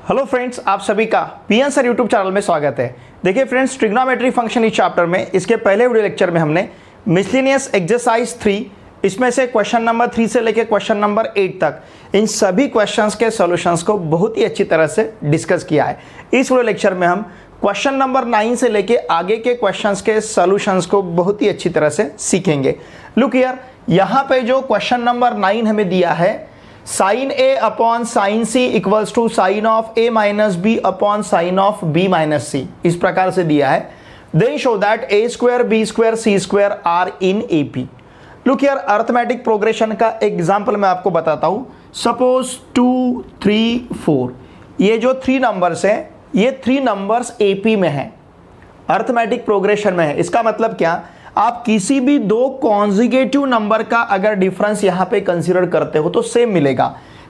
Hello friends, आप सभी का पीएन सर यूट्यूब चैनल में स्वागत है। देखिए फ्रेंड्स, ट्रिग्नोमेट्री फंक्शन इस चैप्टर में इसके पहले वीडियो लेक्चर में हमने मिसलेनियस एक्सरसाइज 3 इसमें से क्वेश्चन नंबर 3 से लेकर क्वेश्चन नंबर 8 तक इन सभी क्वेश्चंस के सॉल्यूशंस को बहुत ही अच्छी तरह से डिस्कस किया है। इस वीडियो लेक्चर में हम क्वेश्चन नंबर 9 से लेके आगे के क्वेश्चंस के सॉल्यूशंस को बहुत ही अच्छी तरह से सीखेंगे। लुक हियर, यहाँ पे जो क्वेश्चन नंबर 9 हमें दिया है, sine A upon sine C equals to sine of A minus B upon sine of B minus C, इस प्रकार से दिया है। Then show that A square B square C square are in AP. Look here, arithmetic progression का example मैं आपको बताता हूं। सपोज 2, 3, 4, ये जो 3 नंबर्स है, ये 3 नंबर्स एपी में है, अर्थमेटिक प्रोग्रेशन में है। इसका मतलब क्या, आप किसी भी दो कॉन्जिगेटिव नंबर का अगर डिफरेंस यहां पे कंसीडर करते हो तो सेम मिलेगा।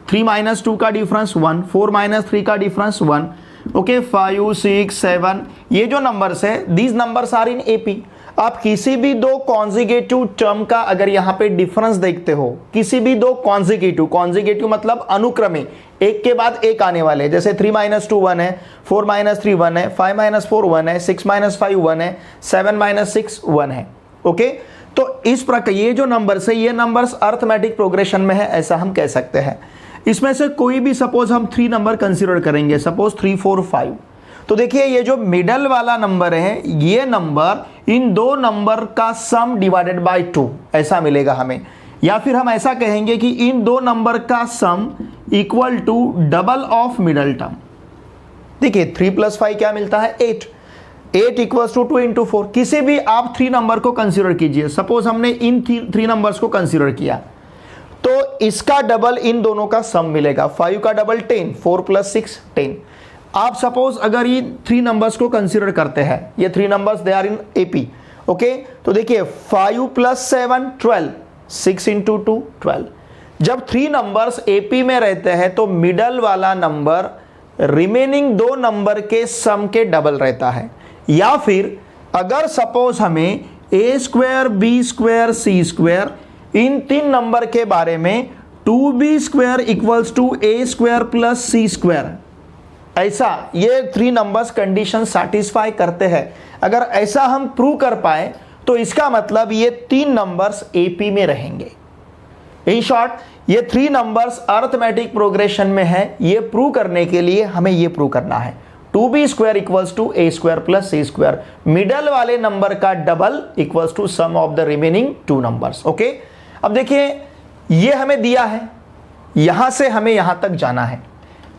3 - 2 का डिफरेंस 1, 4 - 3 का डिफरेंस 1, ओके, 5, 6, 7, ये जो नंबर्स है, these numbers are in AP. आप किसी भी दो कॉन्जिगेटिव टर्म का अगर यहां पे डिफरेंस देखते हो, किसी भी दो कॉन्जिगेटिव मतलब अनुक्रमे एक के बाद एक आने वाले, जैसे 3 - 2 1 है, 4 - 3 1 है, 5 - 4 1 है, 6 - 5 1 है, 7 - 6 1 है। ओके, तो इस प्रकार ये जो नंबर्स है, ये नंबर्स अर्थमेटिक प्रोग्रेशन में है, ऐसा हम कह सकते हैं। इसमें से कोई भी सपोज हम 3 नंबर कंसीडर करेंगे, सपोज 3, 4, 5, तो देखिए ये जो मिडल वाला नंबर है, ये नंबर इन दो नंबर का सम डिवाइडेड बाय 2 ऐसा मिलेगा हमें। या फिर हम ऐसा कहेंगे कि इन दो नंबर का sum equal to double of middle term. देखिए 3 + 5 क्या मिलता है, 8 इक्वल्स टू 2 × 4। किसी भी आप 3 नंबर को कंसीडर कीजिए। सपोज हमने इन 3 नंबर्स को कंसीडर किया, तो इसका डबल इन दोनों का सम मिलेगा। 5 का डबल 10, 4 + 6 10। आप सपोज अगर ये 3 नंबर्स को कंसीडर करते हैं, ये 3 numbers they are in AP, okay, तो देखिए 5 + 7 12, 6 × 2 12। जब 3 नंबर्स एपी में रहते हैं तो मिडल वाला नंबर रिमेनिंग दो नंबर के सम के डबल रहता है। या फिर अगर सपोज हमें a square B square C square इन 3 नंबर के बारे में 2b² equals to A square plus C square, ऐसा ये 3 नंबर्स कंडीशन सैटिस्फाई करते हैं, अगर ऐसा हम प्रूव कर पाए तो इसका मतलब ये 3 नंबर्स एपी में रहेंगे। इन शॉर्ट, ये 3 नंबर्स अर्थमेटिक प्रोग्रेशन में है। ये प्रूव करने के लिए हमें ये प्रूव करना है 2b² equals to A square plus C square, middle वाले नंबर का double equals to sum of the remaining 2 numbers. Okay, अब देखिए ये हमें दिया है, यहां से हमें यहां तक जाना है,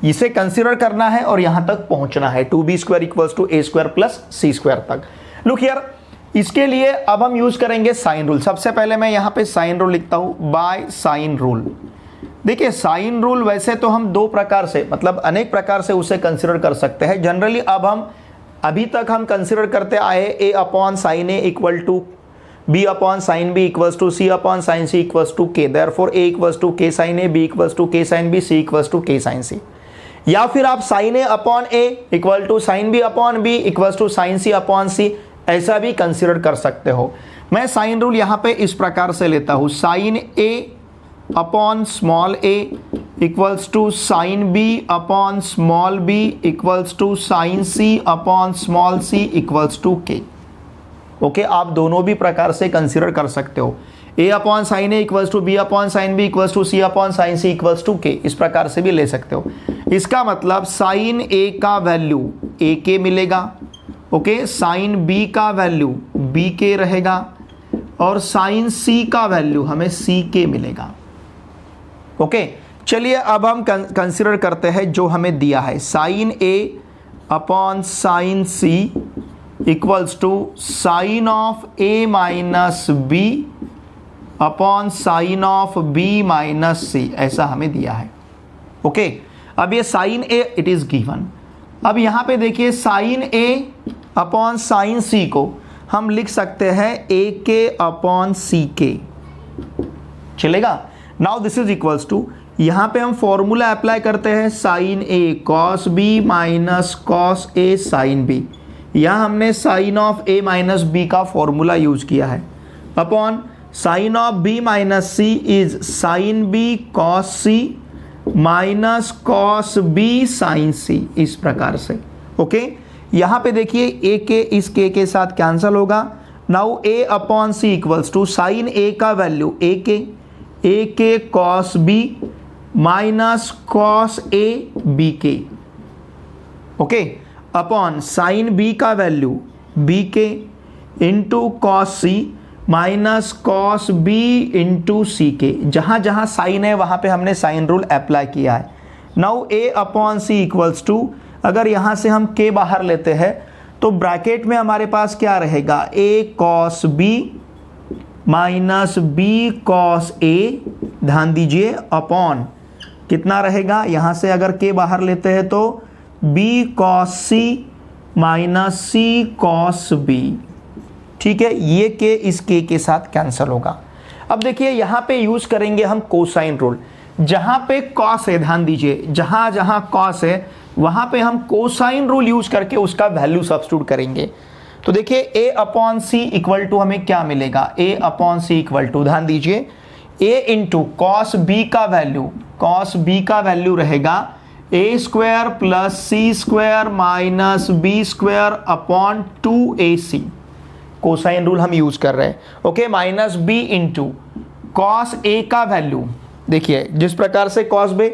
इसे कंसीडर करना है और यहां तक पहुंचना है 2b² equals to A square plus C square तक। लुक हियर, इसके लिए अब हम यूज करेंगे साइन रूल। सबसे पहले मैं यहां पे साइन रूल लिखता हूं, बाय साइन रूल। देखिए साइन रूल वैसे तो हम 2 प्रकार से, मतलब अनेक प्रकार से उसे कंसीडर कर सकते हैं। जनरली अब हम अभी तक हम कंसीडर करते आए a upon sine A equal to b upon sine B equals to c upon sine C equals to k, therefore a equals to k sine A, b equals to k sine b, c equals to k sine c। या फिर आप sine A upon A equal to sine B upon B equals to sine C upon C, ऐसा भी consider कर सकते हो। मैं sine rule यहां पे इस प्रकार से लेता हूं, sine A upon small a equals to sine B upon small b equals to sine C upon small c equals to k. Okay, आप दोनों भी प्रकार से कंसीडर कर सकते हो। a upon sine A equals to B upon sine B equals to C upon sine C equals to k, इस प्रकार से भी ले सकते हो। इसका मतलब साइन ए का वैल्यू ए के मिलेगा, ओके, साइन बी का वैल्यू बी के रहेगा और साइन सी का वैल्यू हमें सी के मिलेगा। ओके, चलिए अब हम कंसीडर करते हैं जो हमें दिया है, sine A upon sine C equals to sine of A minus B upon sine of B minus C, ऐसा हमें दिया है। ओके, अब ये sine A it is given. अब यहां पे देखिए साइन ए अपॉन साइन सी को हम लिख सकते हैं ए के अपॉन सी के, चलेगा। Now this is equals to, यहां पे हम फॉर्मूला अप्लाई करते हैं, sine A cos B minus cos A sine B. यहां हमने sine of A minus B का फॉर्मूला यूज किया है, upon sine of B minus C is sine B cos C minus cos B sine C, इस प्रकार से। Okay, यहां पे देखिए ए के इस के साथ कैंसिल होगा। Now A upon C equals to sine ए का वैल्यू ए के cos B minus cos A B के, ओके, अपॉन साइन बी का वैल्यू बी के into cos C minus cos B into C के। जहां जहां साइन है वहां पे हमने साइन रूल अप्लाई किया है। Now A upon C equals to, अगर यहां से हम के बाहर लेते हैं तो ब्रैकेट में हमारे पास क्या रहेगा, A cos B minus B cos A, ध्यान दीजिए, अपॉन कितना रहेगा, यहां से अगर के बाहर लेते हैं तो B cos C minus C cos B. ठीक है, ये के इस के साथ कैंसिल होगा। अब देखिए यहां पे यूज करेंगे हम कोसाइन रूल। जहां पे कॉस है, ध्यान दीजिए, जहां जहां कॉस है वहां पे हम कोसाइन रूल यूज करके उसका वैल्यू सब्स्टिट्यूट करेंगे। तो देखिए A upon C equal to हमें क्या मिलेगा, A upon C equal to, ध्यान दीजिए, ए इंटू कॉस बी का वैल्यू रहेगा A square plus C square minus B square upon 2ac। Cosine rule हम यूज कर रहे हैं। Okay, minus B into cos A का वैल्यू, देखिए जिस प्रकार से कॉस बी,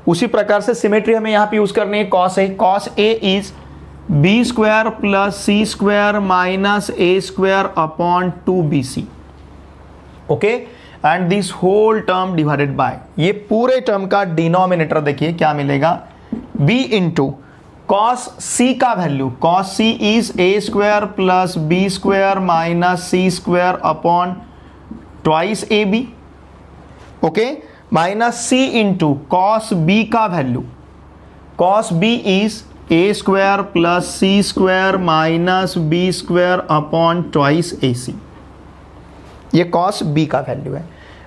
उसी प्रकार से सिमेट्री हमें यहां पे यूज करनी है। Cos a is b square plus C square minus A square upon 2bc। Okay, and this whole term divided by, ये पूरे टर्म का डिनोमिनेटर देखिए क्या मिलेगा, b इंटू कॉस सी का value, cos C is A square plus B square minus C square upon twice A B. Okay, minus C into cos B का value, cos B is A square plus C square minus B square upon twice A C. ये cos B का value है।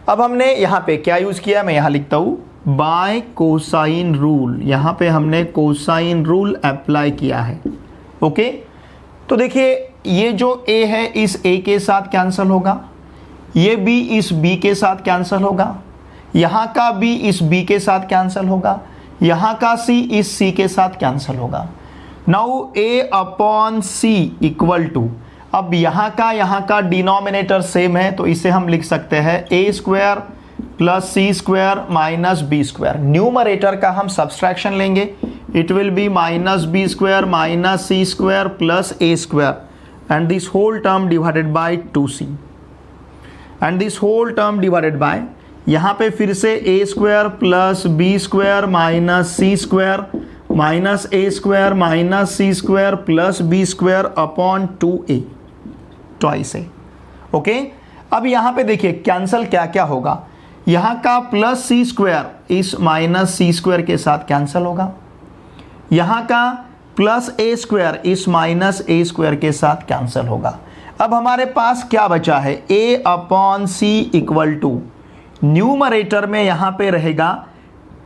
अब हमने यहां पे क्या use किया, मैं यहां लिखता हूं बाय कोसाइन रूल। यहां पे हमने कोसाइन रूल अप्लाई किया है। ओके, तो देखिए ये जो a है इस a के साथ कैंसिल होगा, ये b इस b के साथ कैंसिल होगा, यहां का b इस b के साथ कैंसिल होगा, यहां का c इस c के साथ कैंसिल होगा। Now a upon c equal to, अब यहां का डिनोमिनेटर सेम है तो इसे हम लिख सकते हैं a square plus C square minus B square. Numerator का हम सब्सट्रैक्शन लेंगे, it will be minus B square minus C square plus A square and this whole term divided by 2c and this whole term divided by, यहाँ पे फिर से A square plus B square minus C square minus A square minus C square plus B square upon 2a twice A. Okay, अब यहाँ पे देखिए cancel क्या क्या होगा, यहाँ का प्लस सी स्क्वायर इस माइनस सी स्क्वायर के साथ कैंसिल होगा, यहाँ का प्लस ए स्क्वायर इस माइनस ए स्क्वायर के साथ कैंसिल होगा। अब हमारे पास क्या बचा है, a upon C equal to, numerator में यहाँ पे रहेगा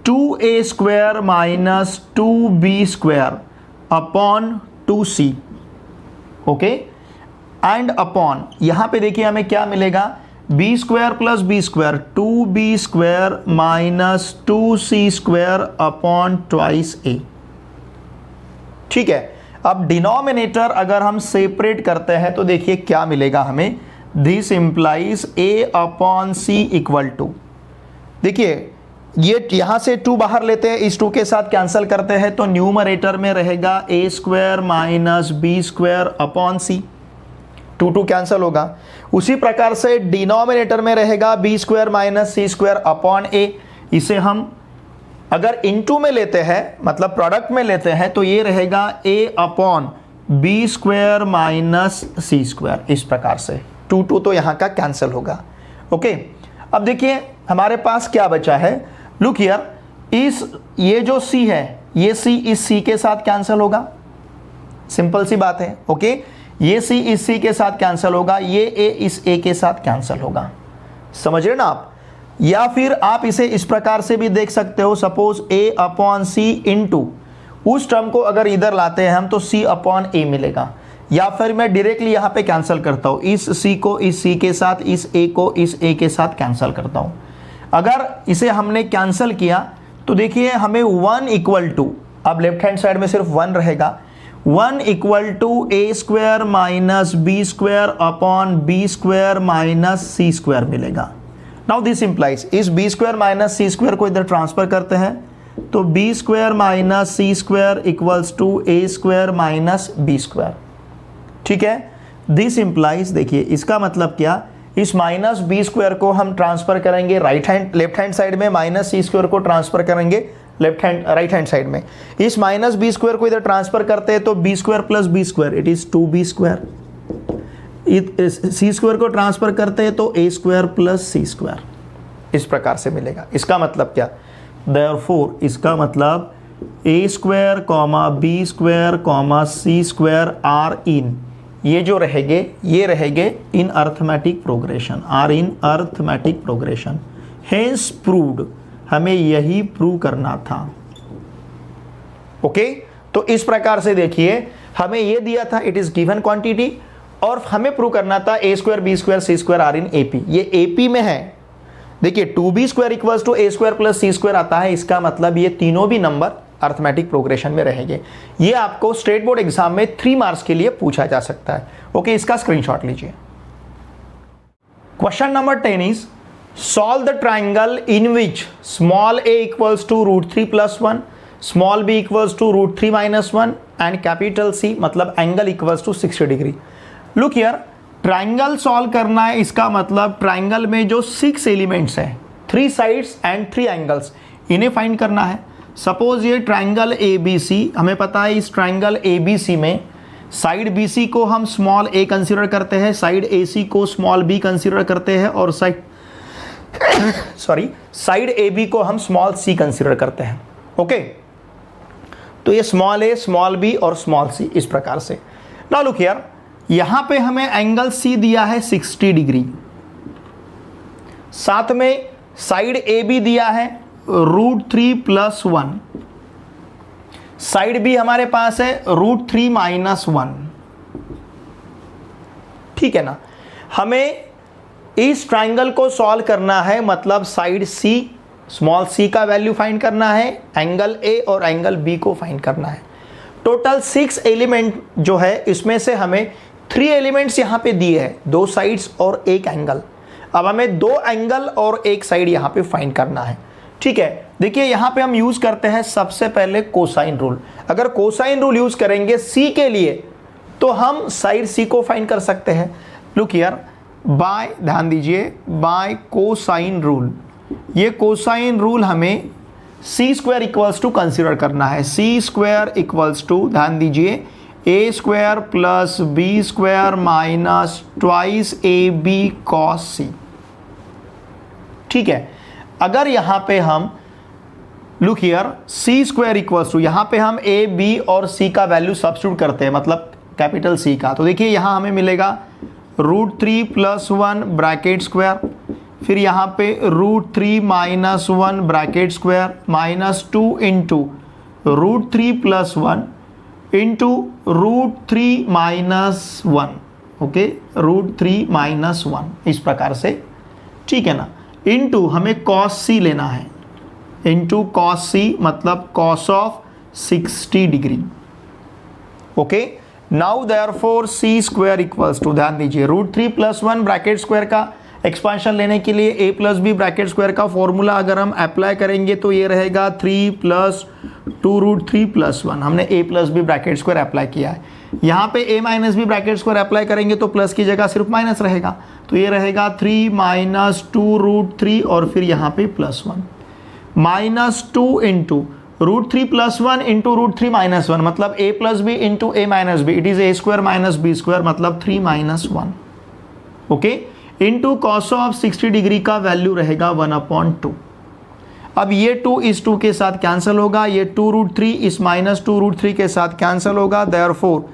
2a square minus 2b square upon 2c। Okay, and upon यहाँ पे देखिए हमें क्या मिलेगा, b square plus B square 2b square minus 2c square upon twice a। ठीक है, अब डिनोमिनेटर अगर हम सेपरेट करते हैं तो देखिए क्या मिलेगा हमें, this implies a upon C equal to, देखिए ये यहां से 2 बाहर लेते हैं, इस 2 के साथ कैंसिल करते हैं तो न्यूमरेटर में रहेगा a square minus B square upon c, 2 cancel होगा। उसी प्रकार से डिनोमिनेटर में रहेगा b square minus C square upon a. इसे हम अगर इनटू में लेते हैं, मतलब प्रोडक्ट में लेते हैं, तो ये रहेगा a upon b square minus C square, इस प्रकार से 2 तो यहाँ का कैंसिल होगा। ओके, अब देखिए हमारे पास क्या बचा है, लुक हियर, इस ये जो c है, ये c इस c के साथ कैंसिल होगा, सिंपल सी बात है। ओके, ये c इस c के साथ कैंसिल होगा, ये a इस a के साथ कैंसिल होगा, समझ रहे ना आप। या फिर आप इसे इस प्रकार से भी देख सकते हो, suppose a upon c into, उस टर्म को अगर इधर लाते हैं हम तो c अपॉन a मिलेगा, या फिर मैं डायरेक्टली यहाँ पे कैंसिल करता हूँ, इस c को इस c के साथ, इस a को इस a के साथ कैंसिल करता हूँ। अगर इसे हमने कैंसिल किया तो देखिए हमें 1 इक्वल टू, अब लेफ्ट हैंड साइड में सिर्फ 1 रहेगा, 1 equal to A square minus B square upon b square minus C square मिलेगा। नाउ दिस इंप्लाइज, इस बी स्क्वायर माइनस सी स्क्वायर को इधर ट्रांसफर करते हैं तो b square minus C square equals to A square minus B square. ठीक है, this implies, देखिए इसका मतलब क्या, इस माइनस बी स्क्वायर को हम ट्रांसफर करेंगे लेफ्ट हैंड साइड में, माइनस सी स्क्वायर को ट्रांसफर करेंगे राइट हैंड साइड में। इस माइनस बी स्क्वायर को इधर ट्रांसफर करते हैं तो b square plus B square it is 2b square. C square को ट्रांसफर करते हैं तो a square plus C square, इस प्रकार से मिलेगा। इसका मतलब क्या, देयरफॉर इसका मतलब A square comma B square comma C square are in, ये जो रहेंगे ये रहेंगे in arithmetic progression, are in arithmetic progression. Hence proved, हमें यही प्रूव करना था। ओके, तो इस प्रकार से देखिए हमें ये दिया था इट इज गिवन क्वांटिटी और हमें प्रूव करना था A square B square C square are in AP, ये एपी में है। देखिए 2b square equals to A square plus C square आता है, इसका मतलब ये तीनों भी नंबर अर्थमेटिक प्रोग्रेशन में रहेंगे। ये आपको स्टेट बोर्ड एग्जाम में 3 मार्क्स के लिए पूछा जा सकता है। ओके, इसका स्क्रीनशॉट लीजिए। Question number 10 is solve the triangle in which small a equals to √3 plus 1, small b equals to √3 minus 1 and capital C मतलब angle equals to 60 degree. Look here, triangle solve करना है, इसका मतलब triangle में जो 6 elements हैं, 3 sides and 3 angles, इन्हें find करना है। सपोज ये ट्राइंगल ABC, हमें पता है इस ट्राइंगल ABC में साइड BC को हम स्मॉल a कंसीडर करते हैं, साइड AC को स्मॉल b कंसीडर करते हैं और साइड AB को हम स्मॉल c कंसीडर करते हैं। ओके, तो ये स्मॉल a स्मॉल b और स्मॉल c इस प्रकार से। नाउ लुक हियर, यहां पे हमें एंगल C दिया है 60 डिग्री, साथ में साइड AB दिया है √3 प्लस 1, साइड B हमारे पास है √3 माइनस 1। ठीक है ना, हमें इस ट्राइंगल को सॉल्व करना है, मतलब साइड C स्मॉल c का वैल्यू फाइंड करना है, एंगल A और एंगल B को फाइंड करना है। टोटल 6 एलिमेंट जो है इसमें से हमें 3 एलिमेंट्स यहां पे दिए हैं, 2 साइड्स और 1 एंगल। अब हमें 2 एंगल और 1 साइड यहां पे फाइंड करना है। ठीक है, देखिए यहां पे हम यूज करते हैं सबसे पहले कोसाइन रूल। अगर कोसाइन रूल यूज करेंगे C के लिए तो हम साइड C को फाइंड कर सकते हैं। लुक हियर, बाय, ध्यान दीजिए, बाय कोसाइन रूल, ये कोसाइन रूल हमें C square equals to consider करना है। C स्क्वायर इक्वल्स टू, ध्यान दीजिए, A square plus B square minus twice AB cos C। ठीक है, अगर यहां पे हम look here C square equals to, यहां पे हम A B और C का वैल्यू सब्स्टिट्यूट करते हैं, मतलब कैपिटल C का, तो देखिए यहां हमें मिलेगा √3 प्लस 1 ब्रैकेट स्क्वायर, फिर यहाँ पे √3 minus 1 bracket square minus 2 into √3 plus 1 into √3 minus 1, okay, √3 minus 1 इस प्रकार से। ठीक है ना, इंटू हमें cos C लेना है, इंटू cos C मतलब cos of 60 degree. Okay, now therefore C square equals to, ध्यान दीजिए, √3 प्लस 1 ब्रैकेट स्क्वायर का एक्सपांशन लेने के लिए a plus b bracket square का फॉर्मूला अगर हम अप्लाई करेंगे तो ये रहेगा 3 प्लस 2√3 प्लस 1। हमने a plus b bracket square apply किया है, यहाँ पे a minus b bracket square apply करेंगे तो प्लस की जगह सिर्फ माइनस रहेगा, तो ये रहेगा 3 माइनस 2√3 और फिर यहाँ पे plus 1 minus 2 into √3 plus 1 into √3 minus 1 मतलब a plus b into a minus b, it is a square minus B square मतलब 3 minus 1। Okay, into cos of 60 degree का वैल्यू रहेगा 1/2। अब ये 2 इस 2 के साथ कैंसिल होगा, ये 2√3 इस माइनस 2√3 के साथ कैंसिल होगा, therefore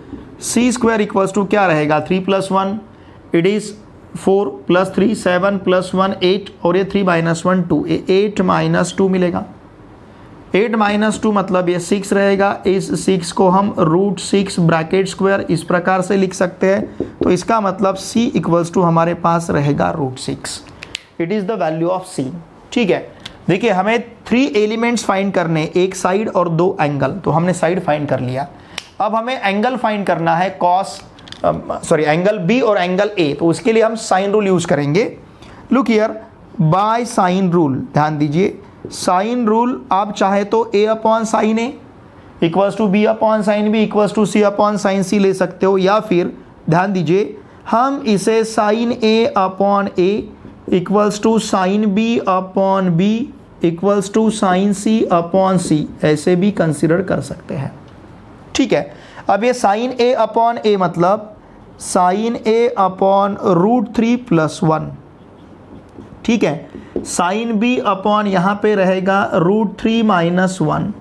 C square equals to क्या रहेगा, 3 plus 1 it is 4 plus 3 7 plus 1 8 और ये 3 माइनस 1 2, 8 माइनस 2 मिलेगा। 8 माइनस 2 मतलब ये 6 रहेगा, इस 6 को हम √6 ब्रैकेट स्क्वायर इस प्रकार से लिख सकते हैं, तो इसका मतलब C इक्वल्स टू हमारे पास रहेगा √6, it is the value of C। ठीक है, देखिए हमें 3 एलिमेंट्स फाइंड करने, एक साइड और 2 एंगल, तो हमने साइड फाइंड कर लिया। अब हमें एंगल फाइंड करना है एंगल बी और एंगल ए, तो उसके लिए हम साइन रूल यूज करेंगे। Look here, by sine rule, ध्यान दीजिए साइन रूल आप चाहे तो a upon sine A equals to B upon sine B equals to C upon sine C ले सकते हो, या फिर ध्यान दीजिए हम इसे sine A upon A equals to sine B upon B equals to sine C upon सी ऐसे भी कंसिडर कर सकते हैं। ठीक है, अब ये साइन ए अपॉन ए मतलब साइन ए अपॉन √3 + 1। ठीक है, साइन बी अपॉन यहाँ पे रहेगा √3 - 1,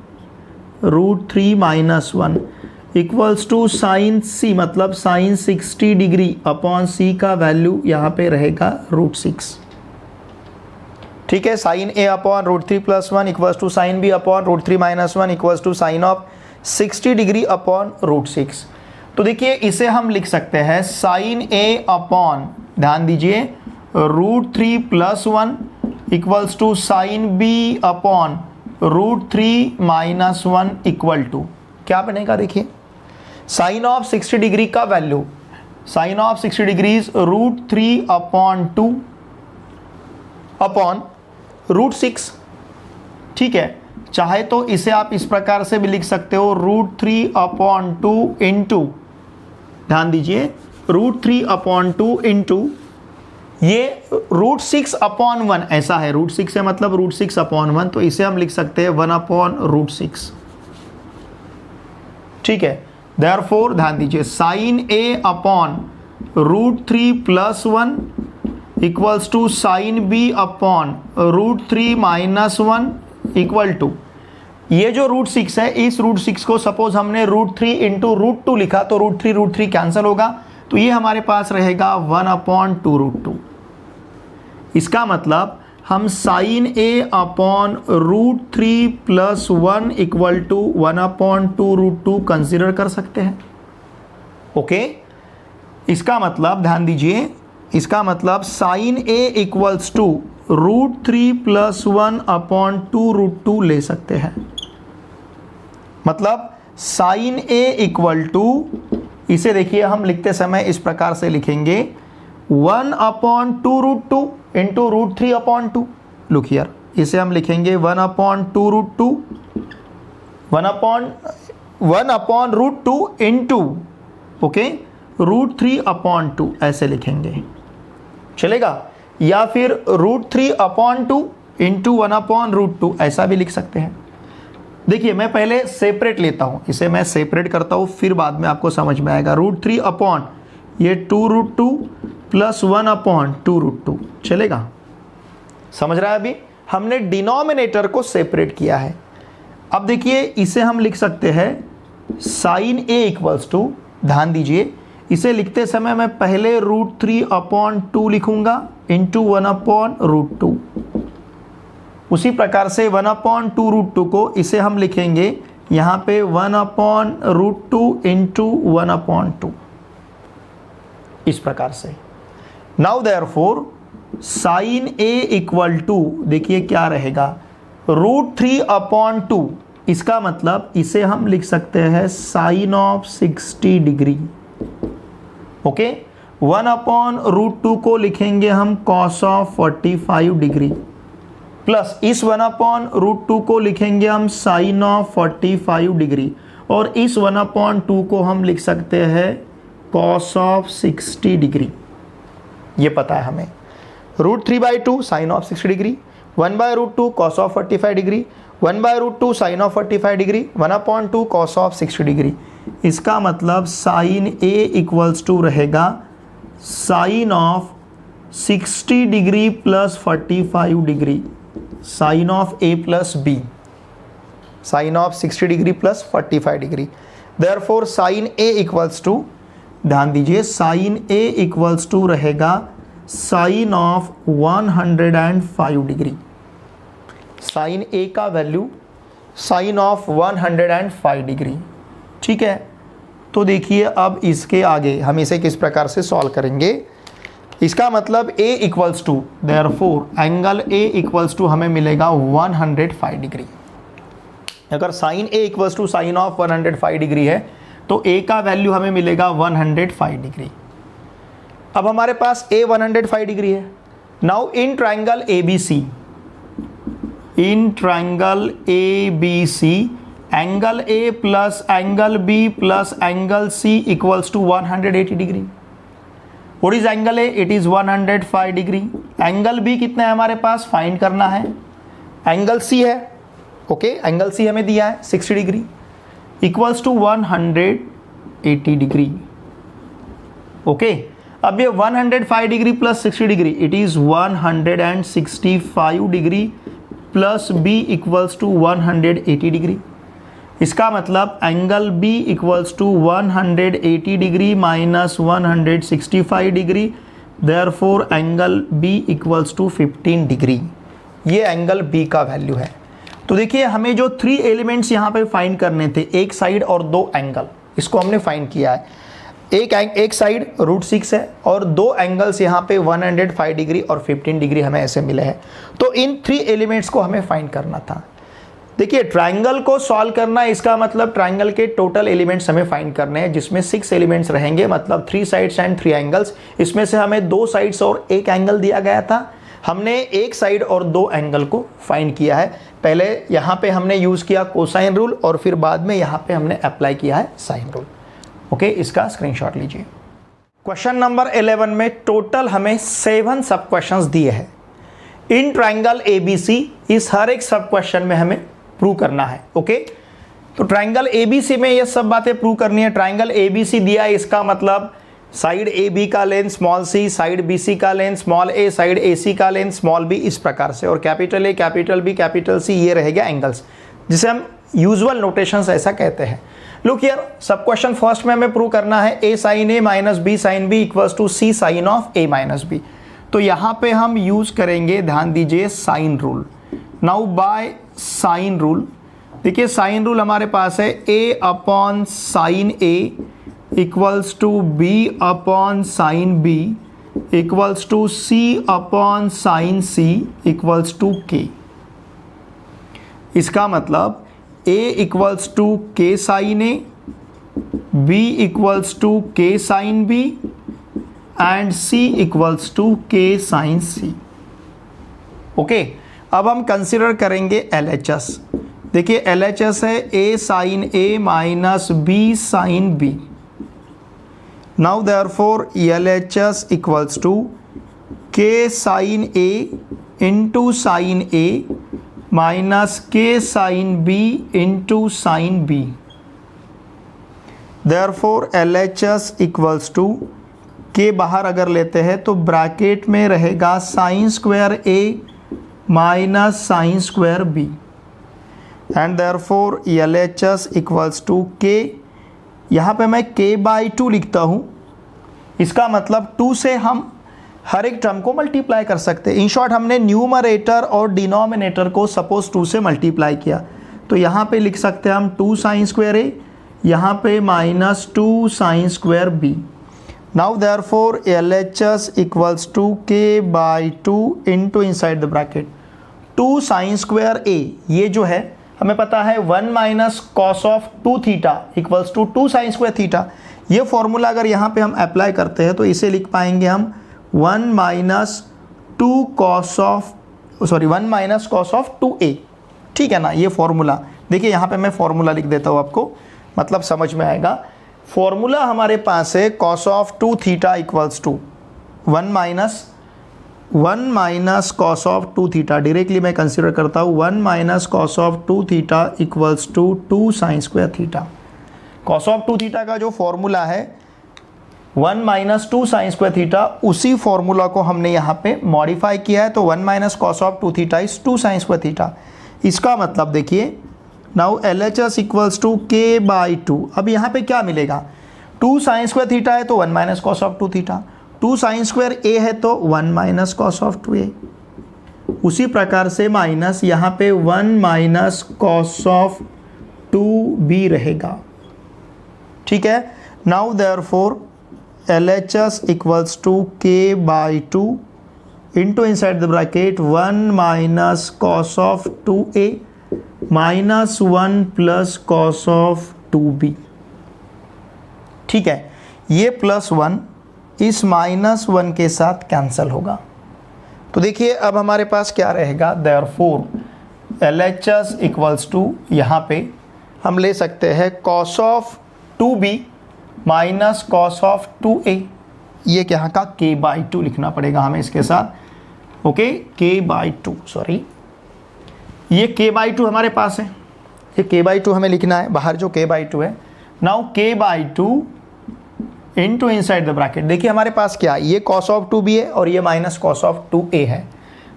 √3 - 1 इक्वल्स टू साइन सी मतलब साइन 60 डिग्री अपॉन सी का वैल्यू यहाँ पे रहेगा √6। ठीक है, sine A upon √3 + 1 equals to sine B upon √3 - 1 equals to sine of 60 degree upon √6। तो देखिए इसे हम लिख सकते हैं साइन ए अपॉन, ध्यान दीजिए √3 + 1 equals to sine B upon √3 - 1 equal to क्या बनेगा, देखिए साइन ऑफ 60 डिग्री का value, sine of 60 degrees √3 upon 2 upon √6। ठीक है, चाहे तो इसे आप इस प्रकार से भी लिख सकते हो √3 अपॉन 2 इंटू, ध्यान दीजिए √3 अपॉन 2 इंटू ये √6 अपॉन 1 ऐसा है, √6 है मतलब √6 अपॉन 1, तो इसे हम लिख सकते हैं 1 अपॉन √6। ठीक है, देयरफॉर ध्यान दीजिए sine A upon √3 + 1 equals to sine B upon √3 - 1 equal to, ये जो √6 है इस √6 को सपोज हमने √3 इंटू √2 लिखा तो √3 कैंसिल होगा, तो ये हमारे पास रहेगा 1 अपॉन 2 √2। इसका मतलब हम sine A upon √3 + 1 equal to 1 upon 2 √2 consider कर सकते हैं। ओके, इसका मतलब ध्यान दीजिए, इसका मतलब sine A equals to √3 + 1 upon 2 √2 ले सकते हैं। मतलब साइन ए इक्वल टू, इसे देखिए हम लिखते समय इस प्रकार से लिखेंगे 1 upon 2 √2 into √3 upon 2। Look here, इसे हम लिखेंगे 1 upon 2 √2, 1 upon √2 into okay √3 upon 2 ऐसे लिखेंगे, चलेगा, या फिर √3 अपॉन 2 इंटू 1 अपॉन √2 ऐसा भी लिख सकते हैं। देखिए मैं पहले सेपरेट लेता हूं, इसे मैं सेपरेट करता हूं फिर बाद में आपको समझ में आएगा। √3 अपॉन ये 2 √2 प्लस 1 अपॉन 2 √2 चलेगा, समझ रहा है। अभी हमने डिनोमिनेटर को सेपरेट किया है। अब देखिए इसे हम लिख सकते हैं साइन ए इक्वल्स टू, ध्यान दीजिए इसे लिखते समय मैं पहले √3 अपॉन 2 लिखूंगा इंटू 1 अपॉन √2। उसी प्रकार से 1 अपॉन 2 √2 को इसे हम लिखेंगे यहाँ पे 1 अपॉन √2 इंटू 1 अपॉन 2, इस प्रकार से। Now therefore sine A equal to, देखिए क्या रहेगा √3 अपॉन 2, इसका मतलब इसे हम लिख सकते हैं sine of 60 degree. Okay, 1 upon √2 को लिखेंगे हम कॉस ऑफ 45 डिग्री, प्लस इस 1 अपॉन √2 को लिखेंगे हम साइन ऑफ 45 डिग्री, और इस 1 अपॉन 2 को हम लिख सकते हैं कॉस ऑफ 60 डिग्री। ये पता है हमें, √3/2 sine of 60 degree, 1/√2 cos of 45 degree, 1/√2 sine of 45 degree, 1 upon 2 cos of 60 degree. इसका मतलब साइन ए इक्वल्स टू रहेगा sine of 60 degree plus 45 degree, sine of a plus b, sine of 60 degree plus 45 degree. Therefore sine A equals to, ध्यान दीजिए sine A equals to रहेगा sine of 105 degree. Sine ए का value sine of 105 degree. ठीक है, तो देखिए अब इसके आगे हम इसे किस प्रकार से सॉल्व करेंगे। इसका मतलब A equals to, therefore angle A equals to हमें मिलेगा 105 डिग्री। अगर sine A equals to sine of 105 degree है तो A का वैल्यू हमें मिलेगा 105 डिग्री। अब हमारे पास A 105 डिग्री है। Now in triangle ABC, in triangle ABC angle A plus angle B plus angle C equals to 180 degree. What is angle A? It is 105 degree. Angle B कितना है हमारे पास, फाइंड करना है। एंगल C है, okay, angle C हमें दिया है 60 degree equals to 180 degree. Okay, अब ये 105 degree plus 60 degree, it is 165 degree plus B equals to 180 degree. इसका मतलब angle B equals to 180 degree minus 165 degree, therefore angle B equals to 15 degree. ये angle B का value है। तो देखिए हमें जो 3 एलिमेंट्स यहाँ पे फाइंड करने थे, एक साइड और 2 एंगल, इसको हमने फाइंड किया है। एक साइड √6 है और 2 एंगल्स यहाँ पे 105 डिग्री और 15 डिग्री हमें ऐसे मिले हैं। तो इन 3 एलिमेंट्स को हमें फाइंड करना था। देखिए ट्राइंगल को सॉल्व करना, इसका मतलब ट्राइंगल के टोटल एलिमेंट्स हमें फाइंड करने हैं, जिसमें 6 एलिमेंट्स रहेंगे, मतलब 3 साइड्स एंड 3 एंगल्स। इसमें से हमें 2 साइड्स और 1 एंगल दिया गया था। हमने 1 साइड और 2 एंगल को फाइंड किया है। पहले यहाँ पे हमने यूज़ किया कोसाइन रूल और फिर बाद में यहाँ पे हमने अप्लाई किया है साइन रूल। ओके, इसका स्क्रीनशॉट लीजिए। क्वेश्चन नंबर 11 में टोटल हमें 7 सब क्वेश्चंस दिए हैं। इन ट्राइंगल ABC इस हर एक सब क्वेश्चन में हमें प्रूव करना है। ओके, तो ट्राइंगल ABC में ये सब बातें प्रूव करनी है। ट्राइंगल ABC दिया है, इसका मतलब साइड AB का length small c, side BC का length small a, side AC का लेंथ स्मॉल b, इस प्रकार से, और capital A, capital B, capital C ये रहेगा एंगल्स, जिसे हम यूजुअल नोटेशंस ऐसा कहते हैं। Look here, sub question first में हमें प्रूव करना है a sin a minus b sin b equals to c sin of a minus b। तो यहाँ पे हम यूज करेंगे, ध्यान दीजिए, sine rule. Now by sine rule, देखिए साइन रूल हमारे पास है a upon sine a equals to b upon sine b equals to c upon sine c equals to k। इसका मतलब a equals to k sine a, b equals to k sine b and c equals to k sine c। Okay, अब हम consider करेंगे LHS। देखिए LHS है a sine a minus b sine b। Now therefore LHS equals to k sine a into sine a minus k sine b into sine b। Therefore LHS equals to, K बाहर अगर लेते हैं तो bracket में रहेगा sine square a minus sign square b, and therefore LHS equals to k। यहाँ पे मैं k/2 लिखता हूँ, इसका मतलब 2 से हम हर एक टर्म को मल्टीप्लाई कर सकते हैं। इन शॉर्ट हमने न्यूमरेटर और डिनोमिनेटर को सपोज 2 से मल्टीप्लाई किया, तो यहाँ पे लिख सकते हैं हम 2 साइन स्क्वायर a, यहाँ पे minus 2 sine square b। Now therefore LHS equals to k/2 into inside the bracket 2 sine square a, ये जो है हमें पता है 1 minus cos of 2 theta equals to 2 sine square theta. ये फॉर्मूला अगर यहाँ पे हम अप्लाई करते हैं तो इसे लिख पाएंगे हम 1 माइनस कॉस ऑफ 2a। ठीक है ना, ये फॉर्मूला देखिए, यहाँ पे मैं फॉर्मूला लिख देता हूँ, आपको मतलब समझ में आएगा। फॉर्मूला हमारे पास है cos of 2 theta equals to 1 minus cos of 2 theta. Directly मैं कंसिडर करता हूँ 1 minus cos of 2 theta equals to 2 sine square theta. Cos of 2 theta का जो फॉर्मूला है 1 माइनस 2 साइन स्क्वायर थीटा, उसी फॉर्मूला को हमने यहाँ पे मॉडिफाई किया है। तो 1 minus cos of 2 theta is 2 sine square theta. इसका मतलब देखिए, now LHS equals to k/2। अब यहाँ पे क्या मिलेगा, 2 साइन स्क्वायर थीटा है तो 1 minus cos of 2 theta, 2 sine square a है तो 1 माइनस कॉस ऑफ 2a। उसी प्रकार से माइनस यहाँ पे 1 माइनस कॉस ऑफ 2b रहेगा। ठीक है, now therefore LHS equals to K/2 into inside the bracket 1 minus cos of 2A minus 1 plus cos of 2B। ठीक है, ये +1 इस -1 के साथ कैंसिल होगा। तो देखिए अब हमारे पास क्या रहेगा, देयरफॉर LHS इक्वल्स टू, यहाँ पे हम ले सकते हैं cos of 2B minus cos of 2A। ये क्या का K/2 लिखना पड़ेगा हमें इसके साथ, ओके, K/2, सॉरी, ये K/2 हमारे पास है, ये K/2 हमें लिखना है, बाहर जो K/2 है। Now K/2 into inside the bracket, देखिए हमारे पास क्या, ये कॉस ऑफ 2B है और ये माइनस कॉस ऑफ 2A है,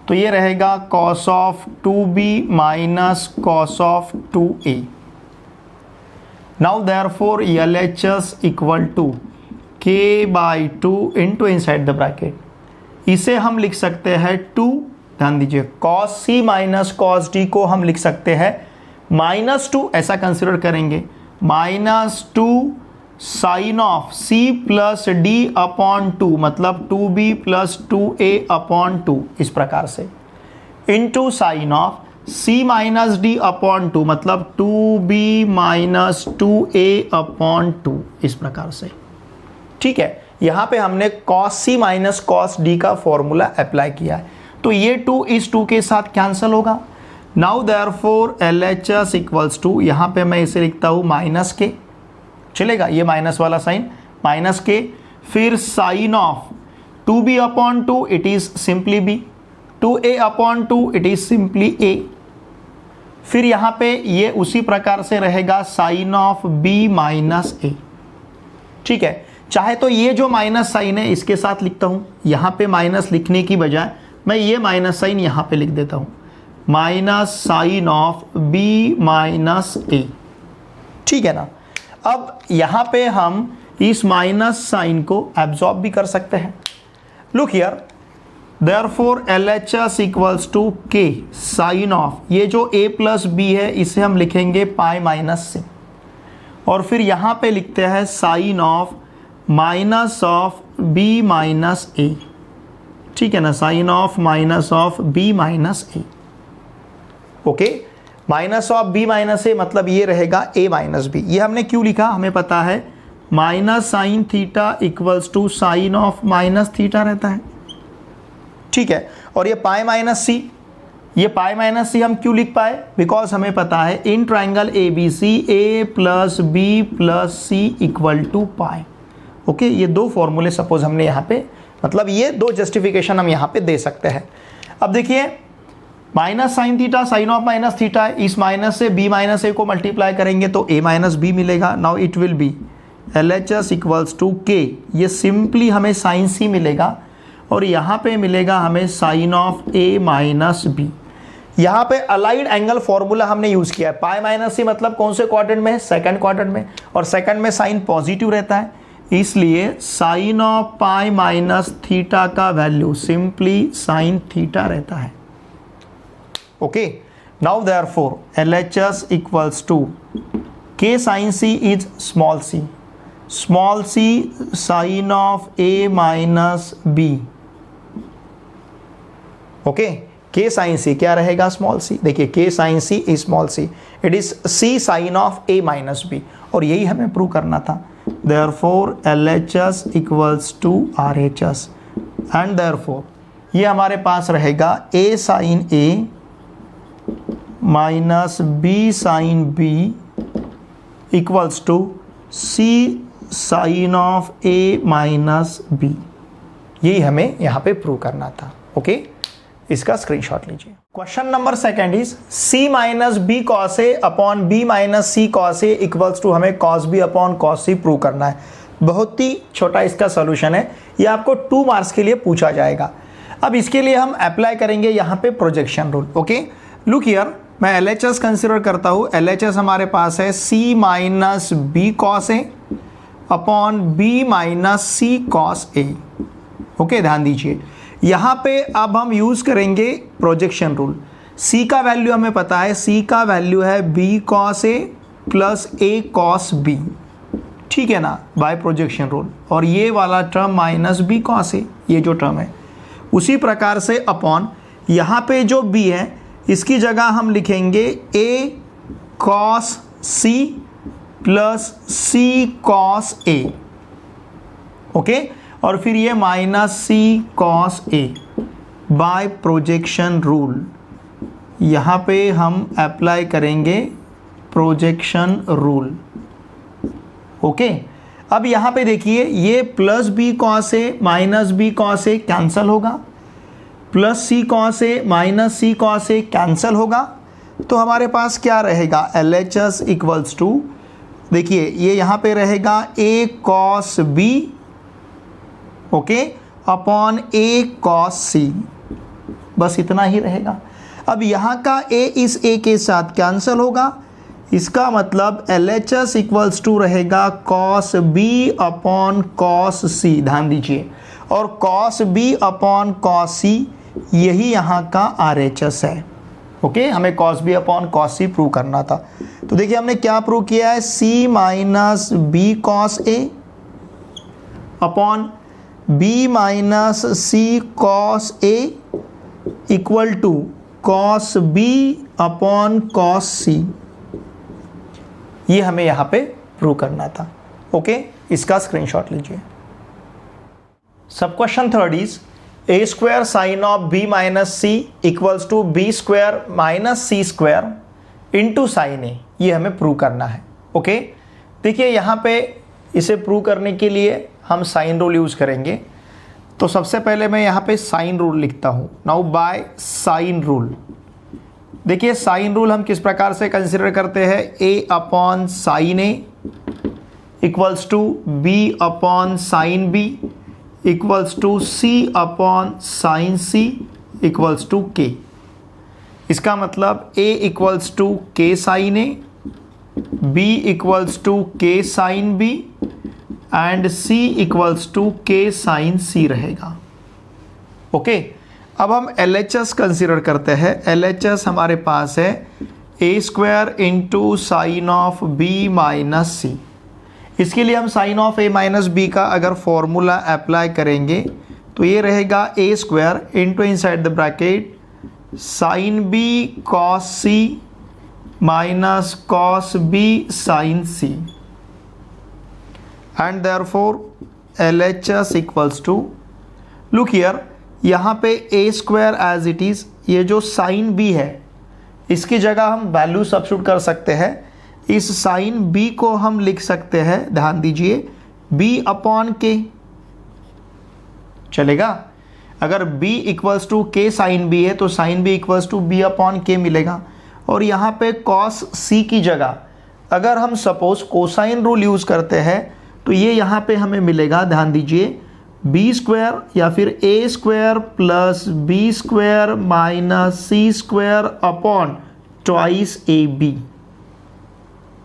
तो ये रहेगा cos of 2B minus cos of 2A। Now therefore LHS equal to K/2 into inside the bracket, इसे हम लिख सकते हैं 2, ध्यान दीजिए, cos C minus cos D को हम लिख सकते हैं -2, ऐसा कंसिडर करेंगे, -2 sine of C plus D upon 2, मतलब 2B प्लस 2A अपॉन 2, इस प्रकार से, into sine of C minus D upon 2, मतलब 2B माइनस 2A अपॉन 2, इस प्रकार से। ठीक है, यहाँ पे हमने cos C minus cos D का फॉर्मूला अप्लाई किया है, तो ये 2 इस 2 के साथ कैंसिल होगा। Now therefore LHS equals to, यहाँ पे मैं इसे लिखता हूँ माइनस के, चलेगा, ये माइनस वाला साइन, माइनस के, फिर sine of 2B upon 2, it is simply B, 2A upon 2, it is simply A, फिर यहाँ पे ये उसी प्रकार से रहेगा sine of B minus A। ठीक है, चाहे तो ये जो माइनस साइन है इसके साथ लिखता हूँ, यहाँ पे माइनस लिखने की बजाय मैं ये माइनस साइन यहाँ पे लिख देता हूँ, minus sine of B minus A। ठीक है ना, अब यहाँ पे हम इस माइनस साइन को एब्जॉर्ब भी कर सकते हैं। Look here, therefore LHS equals to K sine of, ये जो A प्लस B है इसे हम लिखेंगे पाई माइनस C, और फिर यहाँ पे लिखते हैं sine of minus of B minus A। ठीक है ना, sine of minus of B minus A, okay, minus of B minus A, मतलब ये रहेगा A माइनस B। ये हमने क्यों लिखा, हमें पता है minus sine theta equals to sine of minus theta रहता है। ठीक है, और ये पाई माइनस C, ये पाई माइनस C हम क्यों लिख पाए, बिकॉज हमें पता है in triangle ABC A plus B plus C equal to pi. Okay, ये दो फॉर्मूले सपोज हमने यहाँ पे, मतलब ये दो जस्टिफिकेशन हम यहाँ पे दे सकते हैं। अब देखिए minus sine theta sine of minus theta है, इस माइनस से B माइनस A को मल्टीप्लाई करेंगे तो A माइनस B मिलेगा। Now it will be LHS equals to K, ये सिंपली हमें साइन C मिलेगा और यहाँ पे मिलेगा हमें sine of A minus B। यहाँ पे अलाइड एंगल फॉर्मूला हमने यूज़ किया है, पाई माइनस C मतलब कौन से क्वाड्रेंट में है, सेकंड क्वाड्रेंट में, और सेकंड में साइन पॉजिटिव रहता है, इसलिए sine of pi minus theta का वैल्यू सिंपली साइन थीटा रहता है। Okay, now therefore LHS equals to K sine C is small c, small c sine of A minus B। Okay, K sine C क्या रहेगा, small c, देखिए K sine C is small c, it is C sine of A minus B, और यही हमें prove करना था। Therefore LHS equals to RHS, and therefore ये हमारे पास रहेगा A sine A minus B sine B equals to C sine of A minus B। यही हमें यहाँ पे प्रूव करना था। ओके, इसका स्क्रीनशॉट लीजिए। Question number second is C minus B cos A upon B minus C cos A equals to, हमें cos B upon cos C prove करना है। बहुत ही छोटा इसका सॉल्यूशन है, ये आपको 2 मार्क्स के लिए पूछा जाएगा। अब इसके लिए हम अप्लाई करेंगे यहाँ पे projection rule. Okay, look here, मैं LHS कंसिडर करता हूँ, LHS हमारे पास है C minus B cos A upon B minus C cos A। Okay, ध्यान दीजिए, यहाँ पे अब हम यूज़ करेंगे प्रोजेक्शन रूल। C का वैल्यू हमें पता है, C का वैल्यू है B cos A plus A cos B। ठीक है ना, बाय प्रोजेक्शन रूल। और ये वाला टर्म माइनस बी कॉस ए, ये जो टर्म है उसी प्रकार से अपॉन यहाँ पे जो बी है इसकी जगह हम लिखेंगे ए cos C plus C cos ए, ओके। और फिर ये माइनस सी कॉस ए बाय प्रोजेक्शन रूल, यहाँ पे हम अप्लाई करेंगे प्रोजेक्शन रूल, ओके। अब यहाँ पे देखिए ये plus B cos A minus B cos A cancel होगा, plus C cos A minus C cos A cancel होगा, तो हमारे पास क्या रहेगा, L H S equals to, देखिए ये यहाँ पे रहेगा A cos B, okay, upon A cos C, बस इतना ही रहेगा। अब यहाँ का ए इस ए के साथ कैंसिल होगा, इसका मतलब L H S equals to रहेगा cos B upon cos C, ध्यान दीजिए, और cos B upon cos C यही यहाँ का आर एच एस है, ओके। हमें cos B upon cos C prove करना था, तो देखिए हमने क्या प्रूव किया है, C minus B cos A upon B minus C cos A equal to cos B upon cos C, ये हमें यहाँ पे प्रूव करना था, ओके। इसका स्क्रीनशॉट लीजिए। Sub question third is A square sine of B minus C equals to B square minus C square into sine A, ये हमें प्रूव करना है, ओके। देखिए यहाँ पे इसे प्रूव करने के लिए हम साइन रूल यूज़ करेंगे, तो सबसे पहले मैं यहाँ पे साइन रूल लिखता हूँ। नाउ बाय साइन रूल, देखिए साइन रूल हम किस प्रकार से कंसिडर करते हैं, A upon sine A equals to B upon sine B equals to C upon sine C equals to K. इसका मतलब A equals to K sine A, B equals to K sine B and C equals to K sine C रहेगा, okay. अब हम L H S consider करते हैं। L H S हमारे पास है A square into sine of B minus C. इसके लिए हम sine of A minus B का अगर फॉर्मूला अप्लाई करेंगे तो ये रहेगा A square into inside the bracket sine B cos C minus cos B sine C, and therefore L H S equals to, look here, यहाँ पे A square as it is, ये जो sign B है इसकी जगह हम value substitute कर सकते हैं। इस साइन बी को हम लिख सकते हैं, ध्यान दीजिए, बी अपॉन के, चलेगा। अगर b equals to K sine B है तो sine B equals to B upon K मिलेगा। और यहाँ पे कॉस सी की जगह अगर हम सपोज कोसाइन रूल यूज़ करते हैं तो ये यहाँ पे हमें मिलेगा, ध्यान दीजिए, बी स्क्वायर या फिर A square plus B square minus C square upon twice A B,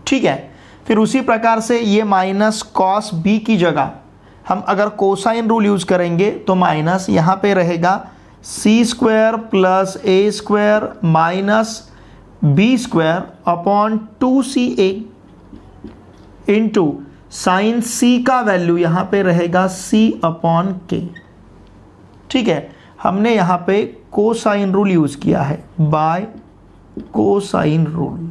ठीक है। फिर उसी प्रकार से ये माइनस कॉस बी की जगह हम अगर कोसाइन रूल यूज़ करेंगे तो माइनस यहाँ पे रहेगा C square plus A square minus B square upon 2ca into sine C का वैल्यू यहाँ पे रहेगा c अपॉन के, ठीक है। हमने यहाँ पे कोसाइन रूल यूज़ किया है, बाय कोसाइन रूल,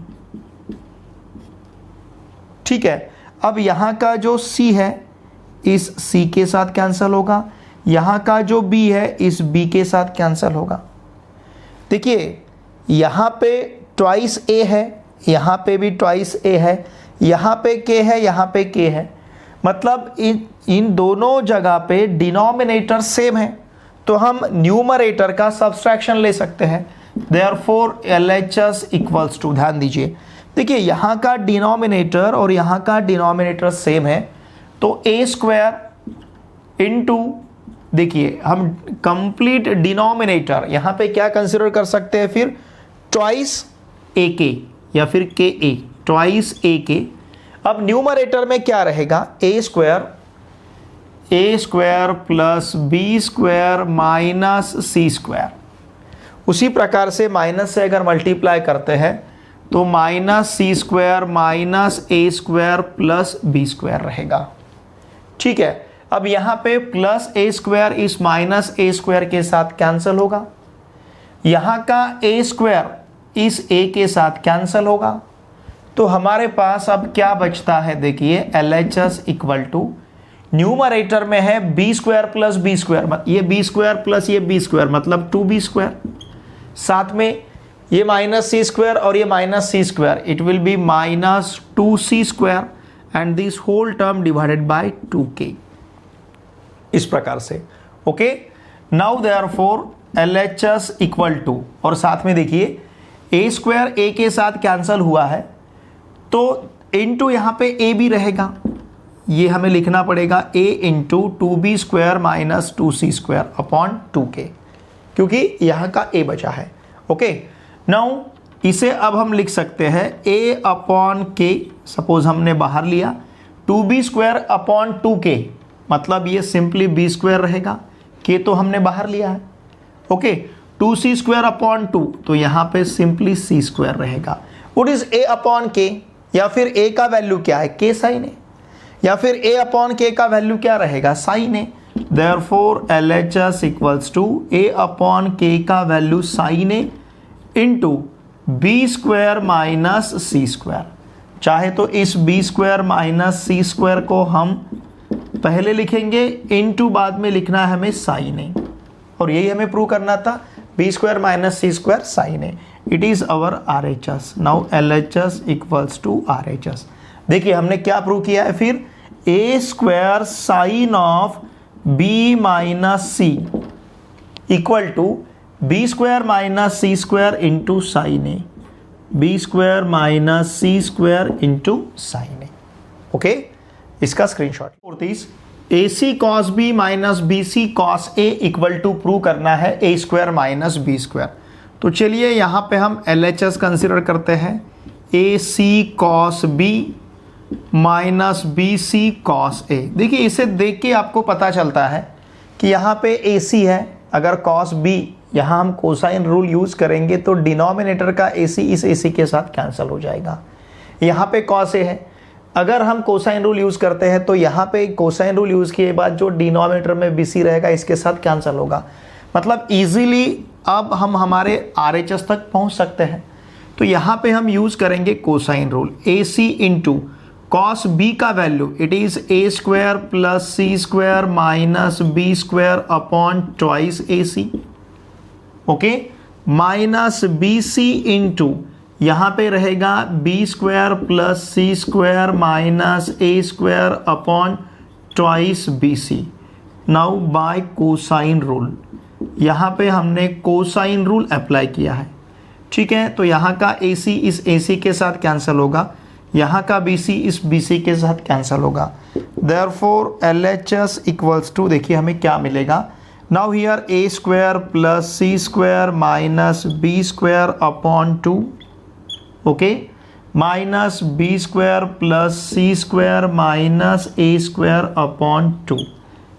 ठीक है। अब यहाँ का जो c है इस c के साथ कैंसिल होगा, यहाँ का जो b है इस b के साथ कैंसिल होगा। देखिए यहाँ पे ट्वाइस a है, यहाँ पे भी ट्वाइस a है, यहाँ पे k है, यहाँ पे k है, मतलब इन दोनों जगह पे डिनोमिनेटर सेम है, तो हम न्यूमरेटर का सब्सट्रैक्शन ले सकते हैं। देयरफॉर LHS इक्वल्स टू, ध्यान दीजिए, देखिए यहाँ का डिनोमिनेटर और यहाँ का डिनोमिनेटर सेम है, तो a स्क्वायर इंटू, देखिए हम कंप्लीट डिनोमिनेटर यहाँ पे क्या कंसिडर कर सकते हैं, फिर ट्वाइस ए के या फिर के ए, ट्वाइस ए के। अब न्यूमरेटर में क्या रहेगा, A square plus B square minus C square. उसी प्रकार से माइनस से अगर मल्टीप्लाई करते हैं तो माइनस सी स्क्वायर माइनस ए स्क्वायर प्लस बी स्क्वायर रहेगा। ठीक है, अब यहाँ पे प्लस ए स्क्वायर इस माइनस ए स्क्वायर के साथ कैंसिल होगा, यहाँ का ए स्क्वायर इस ए के साथ कैंसिल होगा, तो हमारे पास अब क्या बचता है, देखिए LHS इक्वल टू न्यूमरेटर में है B square plus B square, ये बी स्क्वायर प्लस ये बी स्क्वायर मतलब 2b स्क्वायर, साथ में ये माइनस सी स्क्वायर और ये minus C square, it will be minus 2c square and this whole term divided by 2k, इस प्रकार से। Okay, now therefore LHS equal to, और साथ में देखिए ए स्क्वायर ए के साथ कैंसिल हुआ है, तो इनटू यहाँ पे ए भी रहेगा, ये हमें लिखना पड़ेगा a into 2b square minus 2c square upon 2k, क्योंकि यहाँ का a बचा है। ओके, नाउ इसे अब हम लिख सकते हैं a अपॉन k, सपोज हमने बाहर लिया 2b स्क्वायर अपॉन 2k, मतलब ये सिंपली b स्क्वायर रहेगा, k तो हमने बाहर लिया है। ओके, 2c स्क्वायर अपॉन 2, तो यहाँ पे सिंपली c स्क्वायर रहेगा। What is a upon k, या फिर a का वैल्यू क्या है, k साइन है, या फिर a अपॉन k का वैल्यू क्या रहेगा, साइन है। Therefore LHS equals to a upon k का वैल्यू साइन है इंटू बी स्क्वायर माइनस सी स्क्वायर, चाहे तो इस बी स्क्वायर माइनस सी स्क्वायर को हम पहले लिखेंगे, इंटू बाद में लिखना है हमें साइन है, और यही हमें प्रूव करना था, बी स्क्वायर माइनस सी स्क्वायर साइन है। It is our RHS। Now LHS equals to RHS। देखिए हमने क्या प्रूव किया है फिर, A square sine of B minus C equal to B square minus C square into sine A, B square minus C square into sine A. Okay, इसका screenshot. 34 AC cos B minus BC cos A equal to prove करना है A square minus B square. तो चलिए यहाँ पे हम LHS consider करते हैं, AC cos B minus BC cos A। देखिए इसे देख के आपको पता चलता है कि यहाँ पे AC है, अगर cos B यहाँ हम कोसाइन रूल यूज़ करेंगे तो डिनोमिनेटर का AC इस AC के साथ कैंसिल हो जाएगा। यहाँ पे cos A है, अगर हम कोसाइन रूल यूज़ करते हैं तो यहाँ पे कोसाइन रूल यूज़ किए बाद जो डिनोमिनेटर में BC रहेगा इसके साथ कैंसिल होगा। मतलब इजीली अब हम हमारे RHS तक पहुँच सकते हैं। तो यहाँ पे हम यूज़ करेंगे cosine rule, AC into cos B का value it is A square plus C square minus B square upon twice AC। Okay, minus BC into यहाँ पे रहेगा B square plus C square minus A square upon twice BC। Now by cosine rule, यहाँ पे हमने cosine rule apply किया है। ठीक है, तो यहाँ का AC इस AC के साथ कैंसिल होगा, यहाँ का BC इस BC के साथ कैंसिल होगा। देयरफॉर LHS इक्वल्स टू, देखिए हमें क्या मिलेगा, now here A square plus C square minus B square upon 2, okay, minus B square plus C square minus A square upon 2,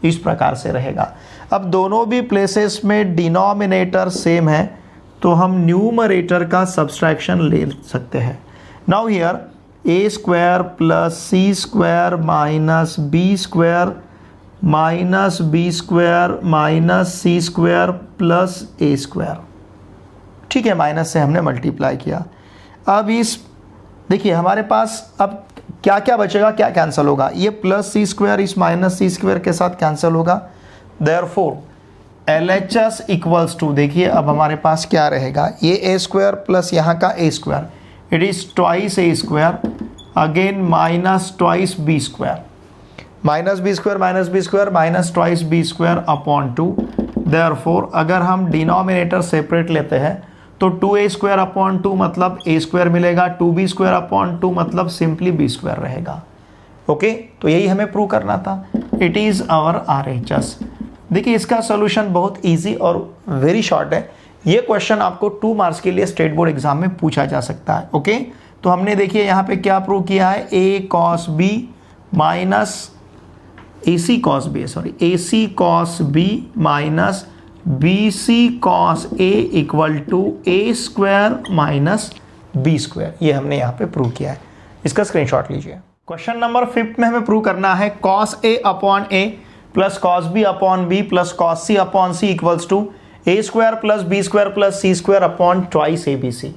इस प्रकार से रहेगा। अब दोनों भी प्लेसेस में डिनोमिनेटर सेम है तो हम न्यूमरेटर का सब्सट्रैक्शन ले सकते हैं। Now here A square plus C square minus B square minus B square minus C square plus A square. ठीक है, माइनस से हमने मल्टीप्लाई किया। अब इस देखिए हमारे पास अब क्या क्या बचेगा, क्या कैंसिल होगा, ये प्लस C स्क्वायर इस माइनस C स्क्वायर के साथ कैंसिल होगा। देयरफॉर LHS इक्वल्स टू, देखिए अब हमारे पास क्या रहेगा, ये A स्क्वायर प्लस यहाँ का A square it is twice A square again minus twice B square, minus B square minus B square minus twice B square upon 2। Therefore अगर हम डिनोमिनेटर सेपरेट लेते हैं तो 2A स्क्वायर अपॉन 2 मतलब A square मिलेगा, 2B square upon 2 मतलब simply B square रहेगा। Okay, तो यही हमें प्रूव करना था। It is our RHS। देखिए इसका सोल्यूशन बहुत इजी और वेरी शॉर्ट है। ये क्वेश्चन आपको 2 मार्क्स के लिए स्टेट बोर्ड एग्जाम में पूछा जा सकता है। ओके, तो हमने देखिए यहाँ पे क्या प्रूव किया है, A cos B minus AC cos B minus BC cos A equal to A square minus B square. ये हमने यहाँ पे प्रूव किया है, इसका स्क्रीनशॉट लीजिए। क्वेश्चन नंबर 5 में हमें प्रूव करना है cos a upon a plus cos b upon b plus cos c upon c equals to a square plus b square plus c square upon twice abc।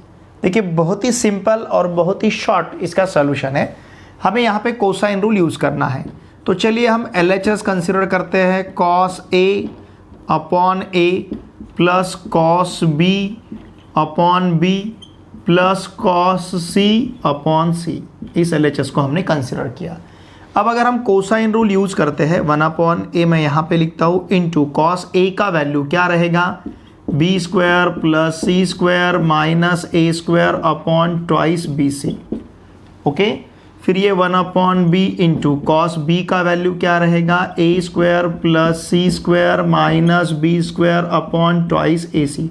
देखिए बहुत ही simple और बहुत ही short इसका solution है। हमें यहाँ पे कोसाइन रूल यूज़ करना है, तो चलिए हम LHS कंसिडर करते हैं cos a upon a plus cos b upon b plus cos c upon c। इस LHS को हमने कंसिडर किया। अब अगर हम कोसाइन रूल यूज़ करते हैं 1 अपॉन a मैं यहाँ पे लिखता हूँ इंटू cos a का वैल्यू क्या रहेगा b square plus c square minus a square upon twice bc। Okay, फिर ये 1 upon b into cos b का वैल्यू क्या रहेगा a square plus c square minus b square upon twice ac।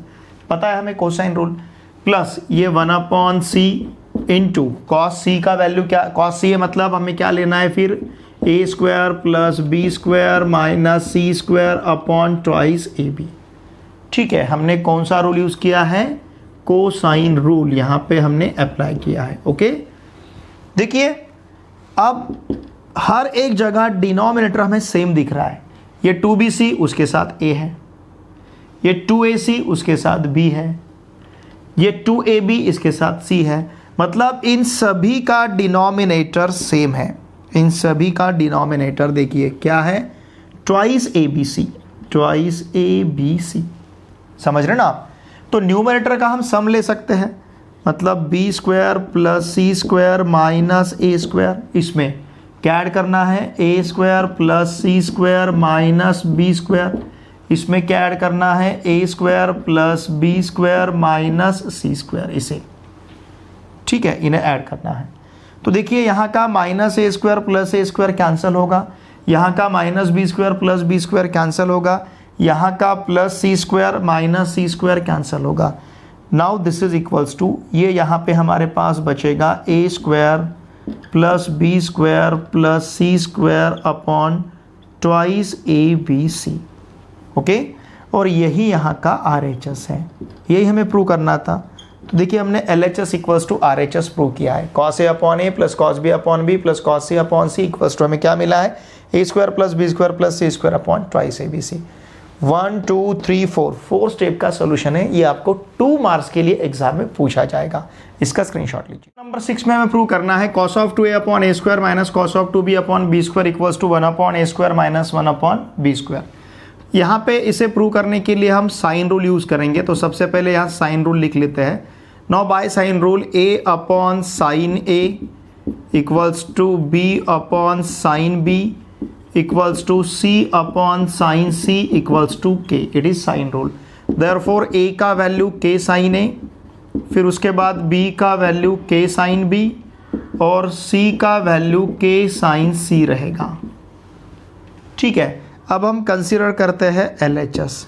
पता है हमें कोसाइन रूल। प्लस ये 1 upon c into cos C का वैल्यू क्या, कॉस सी है मतलब हमें क्या लेना है फिर A square plus B square minus C square upon twice A B. ठीक है, हमने कौन सा रूल यूज़ किया है, कोसाइन रूल यहाँ पे हमने अप्लाई किया है। ओके, देखिए अब हर एक जगह डिनोमिनेटर हमें सेम दिख रहा है। ये 2bc उसके साथ a है, ये 2ac उसके साथ b है, ये 2ab इसके साथ c है। मतलब इन सभी का डिनोमिनेटर सेम है। इन सभी का डिनोमिनेटर देखिए क्या है, ट्वाइस abc, ट्वाइस abc। समझ रहे ना आप। तो न्यूमरेटर का हम सम ले सकते हैं, मतलब b square plus c square minus a square. इसमें क्या ऐड करना है, a square plus c square minus b square. इसमें क्या ऐड करना है, a square plus b square minus c square. इसे ठीक है, इन्हें ऐड करना है। तो देखिए यहाँ का minus a square plus a square cancel होगा, यहाँ का minus b square plus b square cancel होगा, यहाँ का plus c square minus c square cancel होगा। Now this is equals to, ये यहाँ पे हमारे पास बचेगा a square plus b square plus c square upon twice abc। Okay, और यही यहाँ का RHS है, यही हमें प्रूव करना था। तो देखिए हमने LHS equals to RHS prove किया है। cos a upon a plus cos b upon b plus cos c upon c equals to हमें क्या मिला है, a square plus b square plus c square upon twice abc। 1 2 3 4 step का solution है। ये आपको 2 मार्क्स के लिए एग्जाम में पूछा जाएगा, इसका स्क्रीनशॉट लीजिए। नंबर 6 में हमें प्रूव करना है cos of 2a upon a square minus cos of 2b upon b square equals to 1 upon a square minus 1 upon b square. यहाँ पे इसे प्रूव करने के लिए हम साइन रूल यूज़ करेंगे। तो सबसे पहले यहाँ साइन रूल लिख लेते हैं। Now by sine rule a upon sine a equals to b upon sine b equals to c upon sine c equals to k। It is sine rule. Therefore a का value k sine a, फिर उसके बाद b का value k sine b और c का value k sine c रहेगा। ठीक है, अब हम कंसिडर करते हैं LHS।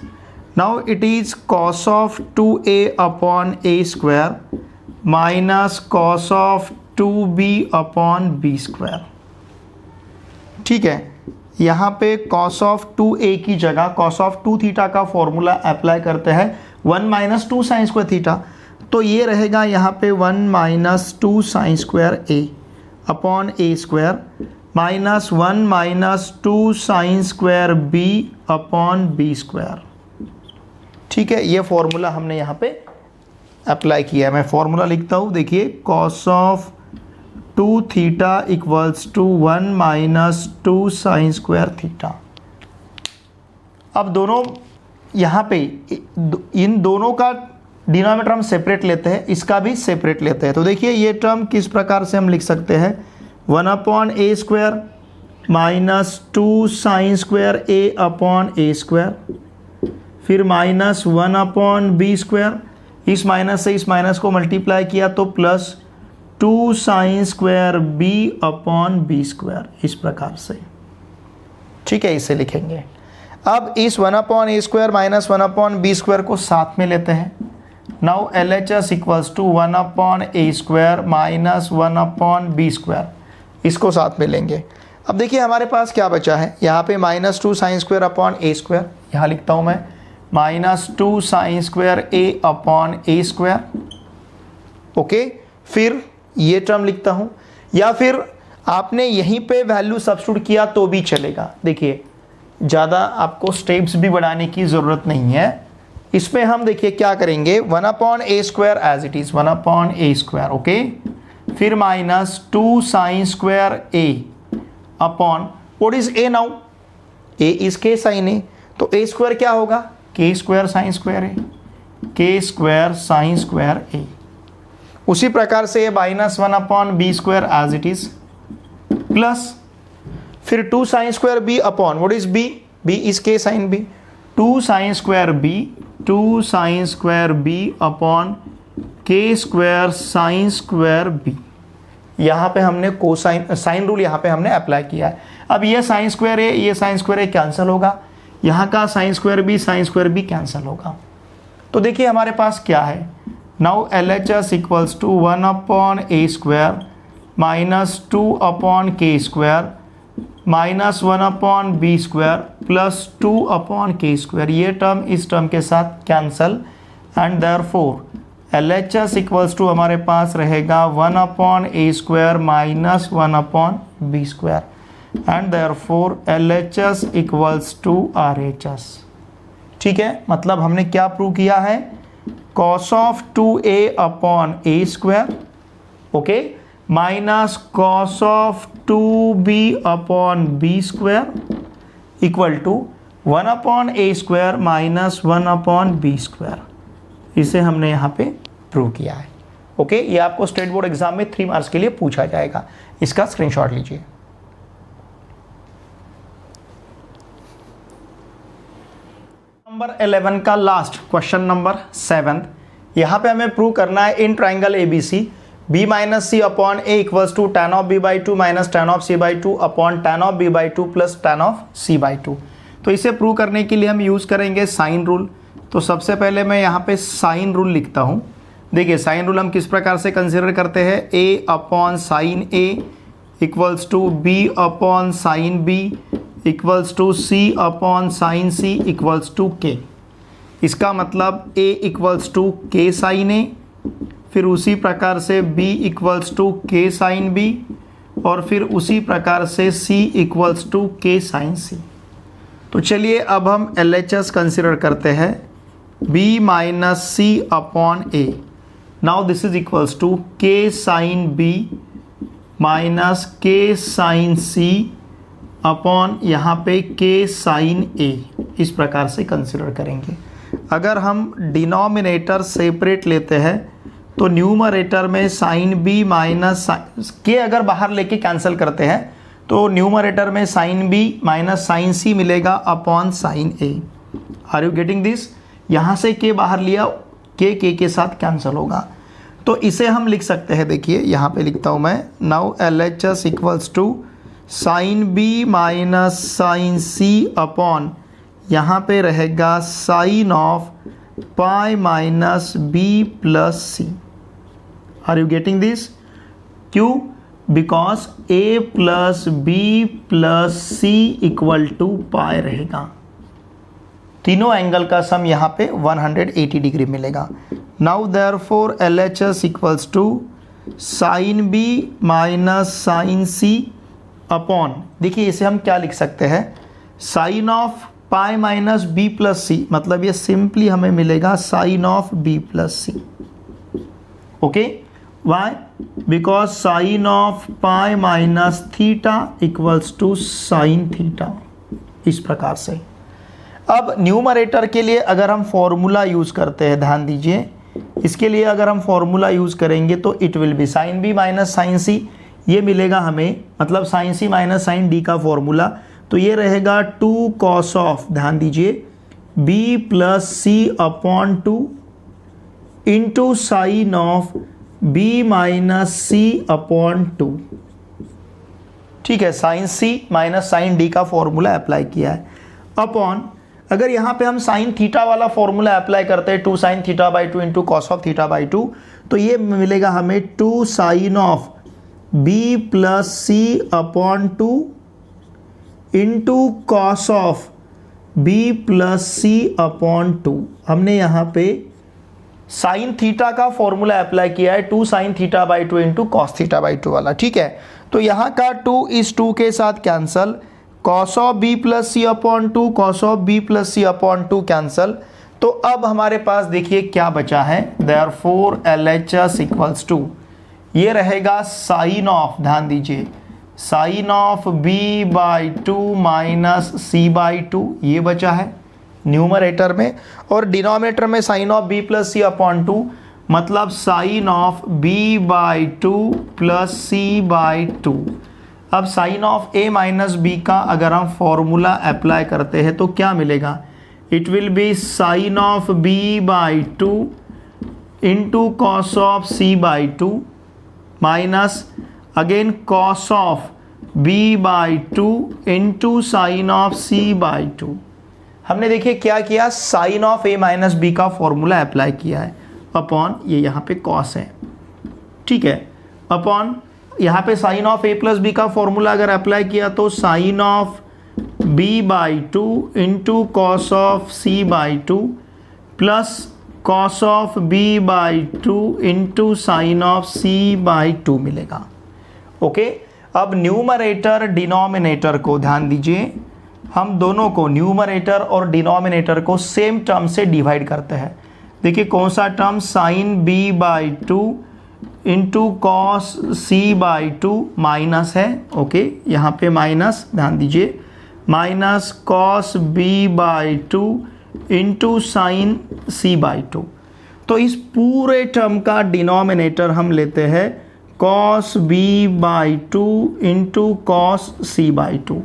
Now it is cos of 2a upon a square minus cos of 2b upon b square. ठीक है, यहाँ पे cos ऑफ 2a की जगह cos ऑफ 2 थीटा का फॉर्मूला अप्लाई करते हैं 1 माइनस 2 साइन स्क्वायर थीटा। तो ये रहेगा यहाँ पे 1 minus 2 sine square a upon a square minus 1 minus 2 sine square b upon b square. ठीक है, ये फॉर्मूला हमने यहाँ पे अप्लाई किया है। मैं फॉर्मूला लिखता हूँ, देखिए cos of 2 theta equals to 1 minus 2 sine square theta. अब दोनों यहाँ पे इन दोनों का डिनोमिनेटर हम सेपरेट लेते हैं, इसका भी सेपरेट लेते हैं। तो देखिए ये टर्म किस प्रकार से हम लिख सकते हैं, 1 upon a square minus 2 sine square a upon a square, फिर माइनस 1 अपॉन b स्क्वायर, इस माइनस से इस माइनस को मल्टीप्लाई किया तो plus 2 sine square b upon b square, इस प्रकार से। ठीक है, इसे लिखेंगे। अब इस 1 upon a square minus 1 upon b square को साथ में लेते हैं। Now LHS equals to 1 upon a square minus 1 upon b square, इसको साथ में लेंगे। अब देखिए हमारे पास क्या बचा है, यहाँ पे minus 2 sine square upon a square, यहाँ लिखता हूँ मैं minus 2 sine square a upon a square. Okay, फिर ये टर्म लिखता हूँ, या फिर आपने यहीं पे वैल्यू सब्स्टिट्यूट किया तो भी चलेगा। देखिए ज़्यादा आपको स्टेप्स भी बढ़ाने की ज़रूरत नहीं है। इसमें हम देखिए क्या करेंगे, 1/a² as it is, 1/a², okay. फिर minus 2 sin square a upon what is a now, a is k sin a, तो a² क्या होगा, k² sin square a, k² sin square a। उसी प्रकार से -1/b² as it is, plus फिर 2 sin square b upon what is b, b is k sin b, 2 sin square b, 2 sin square b upon k² sin square b। यहाँ पे हमने cosine sine rule यहाँ पे हमने apply किया है। अब ये sin square a, ये sin square a कैंसिल होगा, यहाँ का sin square b कैंसिल होगा। तो देखिए हमारे पास क्या है, now LHS equals to 1/a² minus 2/k² minus 1/b² plus 2/k², ये टर्म इस टर्म के साथ cancel, and therefore LHS equals to हमारे पास रहेगा 1/a² minus 1/b², and therefore LHS equals to RHS। ठीक है, मतलब हमने क्या प्रूव किया है, cos of 2a/a², okay, minus cos of 2b/b² equal to 1/a² minus 1/b²। इसे हमने यहाँ पे प्रूव किया है, ओके। ये आपको स्टेट बोर्ड एग्जाम में 3 मार्क्स के लिए पूछा जाएगा, इसका स्क्रीनशॉट लीजिए। नंबर 11 का लास्ट क्वेश्चन नंबर 7, यहाँ पे हमें प्रूव करना है in triangle ABC b minus C upon a equals to tan of b/2 minus tan of c/2 upon tan of b/2 plus tan of c/2। तो इसे prove करने के लिए हम यूज़ करेंगे साइन रूल। तो सबसे पहले मैं यहाँ पे साइन रूल लिखता हूँ। देखिए साइन रूल हम किस प्रकार से कंसिडर करते हैं, a upon sine a equals to b upon sine b equals to c upon sine c equals to k। इसका मतलब a equals to k sine a, फिर उसी प्रकार से b equals to k sine b, और फिर उसी प्रकार से c equals to k sine c। तो चलिए अब हम LHS कंसिडर करते हैं, b minus C upon a। Now this is equals to k sine b minus k sine c upon यहाँ पे k साइन a। इस प्रकार से कंसिडर करेंगे। अगर हम डिनोमिनेटर सेपरेट लेते हैं तो न्यूमरेटर में साइन b माइनस के अगर बाहर लेके कैंसिल करते हैं तो न्यूमरेटर में sine b minus sine c मिलेगा upon sine a। Are you getting this? यहाँ से के बाहर लिया, के के साथ कैंसिल होगा। तो इसे हम लिख सकते हैं, देखिए यहाँ पे लिखता हूँ मैं, now LHS equals to sine b minus sine c upon यहाँ पे रहेगा sine of pi minus b plus c। Are you getting this? क्यों? Because a plus b plus c equal to pi रहेगा। तीनों एंगल का सम यहाँ पे 180 degree मिलेगा। Now therefore LHS equals to sine b minus sine c upon, देखिए इसे हम क्या लिख सकते हैं, sine of pi minus b plus C, मतलब ये सिंपली हमें मिलेगा sine of b plus C. Okay, why? Because sine of pi minus theta equals to sine theta. इस प्रकार से अब न्यूमरेटर के लिए अगर हम फॉर्मूला यूज़ करते हैं, ध्यान दीजिए, इसके लिए अगर हम फॉर्मूला यूज़ करेंगे तो it will be sine b minus sine c, ये मिलेगा हमें, मतलब sine c minus sine d का फॉर्मूला। तो ये रहेगा 2 cos ऑफ, ध्यान दीजिए, b plus c upon 2 into sine of b minus c upon 2। ठीक है, sine c minus sine d का फॉर्मूला अप्लाई किया है अपॉन, अगर यहाँ पे हम साइन थीटा वाला फॉर्मूला अप्लाई करते हैं 2 sine theta by 2 into cos of theta by 2, तो ये मिलेगा हमें 2 sine of b plus c upon 2 into cos of b plus c upon 2। हमने यहाँ पे साइन थीटा का फॉर्मूला अप्लाई किया है, 2 sin theta by 2 into cos theta by 2 वाला, ठीक है। तो यहाँ का 2 इस 2 के साथ cancel, cos of b plus c upon 2, cos of b plus c upon 2 cancel. तो अब हमारे पास देखिए क्या बचा है, देयरफॉर LHS इक्वल्स टू, ये रहेगा साइन ऑफ, ध्यान दीजिए, sine of b by 2 minus c by 2, ये बचा है न्यूमरेटर में, और डिनोमिनेटर में sine of b plus c upon 2, मतलब sine of b by 2 plus c by 2। अब sine of A minus B का अगर हम फॉर्मूला अप्लाई करते हैं तो क्या मिलेगा, it will be sine of b by 2 into cos of c by 2 minus again cos of b by 2 into sine of c by 2। हमने देखिए क्या किया, sine of A minus B का फॉर्मूला अप्लाई किया है अपॉन, ये यहाँ पे कॉस है, ठीक है, अपॉन यहाँ पे sine of a plus b का फॉर्मूला अगर अप्लाई किया तो sine of b by 2 into cos of c by 2 plus cos of b by 2 into sine of c by 2 मिलेगा। ओके, अब न्यूमरेटर डिनोमिनेटर को ध्यान दीजिए, हम दोनों को न्यूमरेटर और डिनोमिनेटर को सेम टर्म से डिवाइड करते हैं। देखिए कौन सा term, sine B by 2 into cos C by 2 minus है, ओके, यहाँ पे माइनस, ध्यान दीजिए, minus cos B by 2 into sine c by 2। तो इस पूरे टर्म का डिनोमिनेटर हम लेते हैं cos B by 2 into cos C by 2।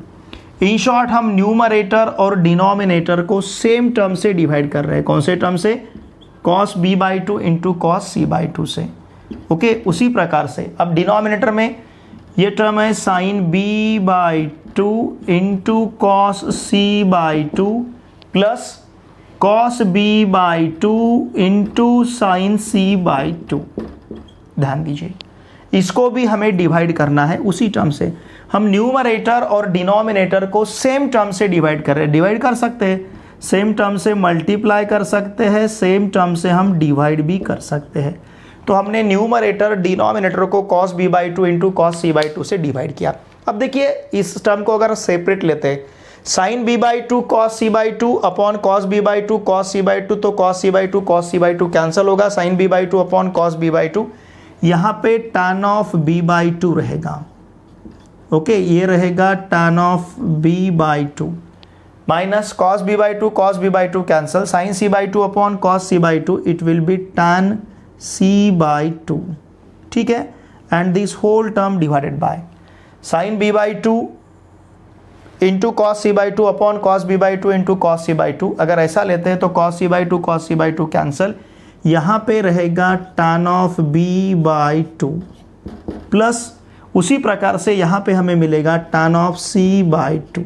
In short हम न्यूमरेटर और डिनोमिनेटर को सेम टर्म से डिवाइड कर रहे हैं, कौन से टर्म से, cos B by 2 into cos C by 2 से। ओके, उसी प्रकार से अब डिनोमिनेटर में ये टर्म है sine B by 2 into cos C by 2 plus cos B by 2 into sine c by 2। ध्यान दीजिए, इसको भी हमें डिवाइड करना है उसी टर्म से। हम न्यूमरेटर और डिनोमिनेटर को सेम टर्म से डिवाइड कर रहे हैं, डिवाइड कर सकते हैं, सेम टर्म से मल्टीप्लाई कर सकते हैं, सेम टर्म से हम डिवाइड भी कर सकते हैं। तो हमने न्यूमरेटर डिनोमिनेटर को cos B by 2 into cos C by 2 से डिवाइड किया। अब देखिए इस टर्म को अगर सेपरेट लेते हैं, sine B by 2 cos C by 2 upon cos B by 2 cos C by 2, तो cos C by 2 cos C by 2 cancel होगा, sine B by 2 upon cos B by 2, यहाँ पे tan ऑफ बी बाई 2 रहेगा। Okay, ये रहेगा tan of b by 2 minus cos B by 2 cos B by 2 cancel, sine c by 2 upon cos C by 2, it will be tan c by 2, ठीक है, and this whole term divided by sine B by 2 into cos C by 2 upon cos B by 2 into cos C by 2। अगर ऐसा लेते हैं तो cos C by 2 cos C by 2 cancel, यहाँ पे रहेगा tan of b by 2 plus उसी प्रकार से यहाँ पे हमें मिलेगा tan ऑफ सी बाई 2,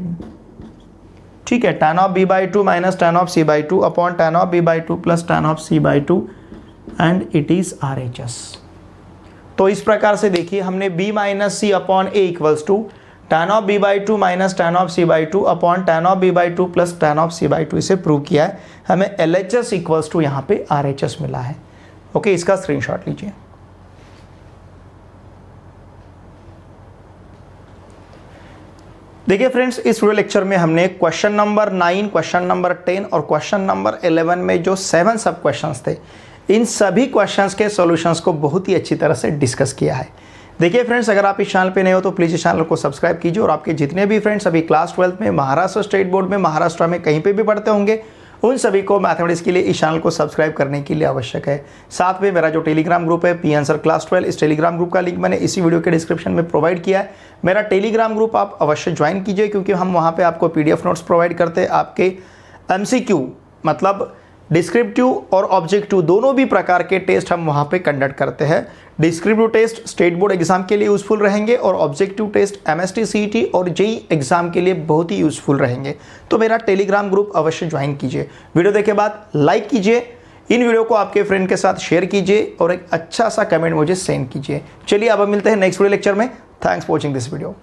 ठीक है, tan of b by 2 minus tan of c by 2 upon tan of b by 2 plus tan of c by 2 and it is RHS। तो इस प्रकार से देखिए हमने b minus C upon A equals to tan of b by 2 minus tan of c by 2 upon tan of b by 2 plus tan of c by 2 इसे prove किया है। हमें LHS इक्वल्स टू यहाँ पे RHS मिला है। Okay, इसका screenshot लीजिए। देखिए फ्रेंड्स, इस वीडियो लेक्चर में हमने क्वेश्चन नंबर 9, क्वेश्चन नंबर 10 और क्वेश्चन नंबर 11 में जो 7 सब क्वेश्चंस थे, इन सभी क्वेश्चंस के सॉल्यूशंस को बहुत ही अच्छी तरह से डिस्कस किया है। देखिए फ्रेंड्स, अगर आप इस चैनल पे नए हो तो प्लीज़ इस चैनल को सब्सक्राइब कीजिए, और आपके जितने भी फ्रेंड्स अभी क्लास 12 में महाराष्ट्र स्टेट बोर्ड में महाराष्ट्र में कहीं पे भी पढ़ते होंगे, उन सभी को मैथमेटिक्स के लिए इस चैनल को सब्सक्राइब करने के लिए आवश्यक है। साथ में मेरा जो टेलीग्राम ग्रुप है पी आंसर क्लास 12, इस टेलीग्राम ग्रुप का लिंक मैंने इसी वीडियो के डिस्क्रिप्शन में प्रोवाइड किया है। मेरा टेलीग्राम ग्रुप आप अवश्य ज्वाइन कीजिए, क्योंकि हम वहाँ पे आपको PDF नोट्स प्रोवाइड करते हैं, आपके MCQ मतलब डिस्क्रिप्टिव और ऑब्जेक्टिव दोनों भी प्रकार के टेस्ट हम वहाँ पे कंडक्ट करते हैं। Descriptive test state board exam के लिए यूजफुल रहेंगे, और ऑब्जेक्टिव टेस्ट MST CET और JEE एग्जाम के लिए बहुत ही यूजफुल रहेंगे। तो मेरा टेलीग्राम ग्रुप अवश्य ज्वाइन कीजिए। वीडियो देखे बाद लाइक कीजिए, इन वीडियो को आपके फ्रेंड के साथ शेयर कीजिए, और एक अच्छा सा कमेंट मुझे सेंड कीजिए। चलिए अब मिलते हैं नेक्स्ट वीडियो लेक्चर में। Thanks for watching this video.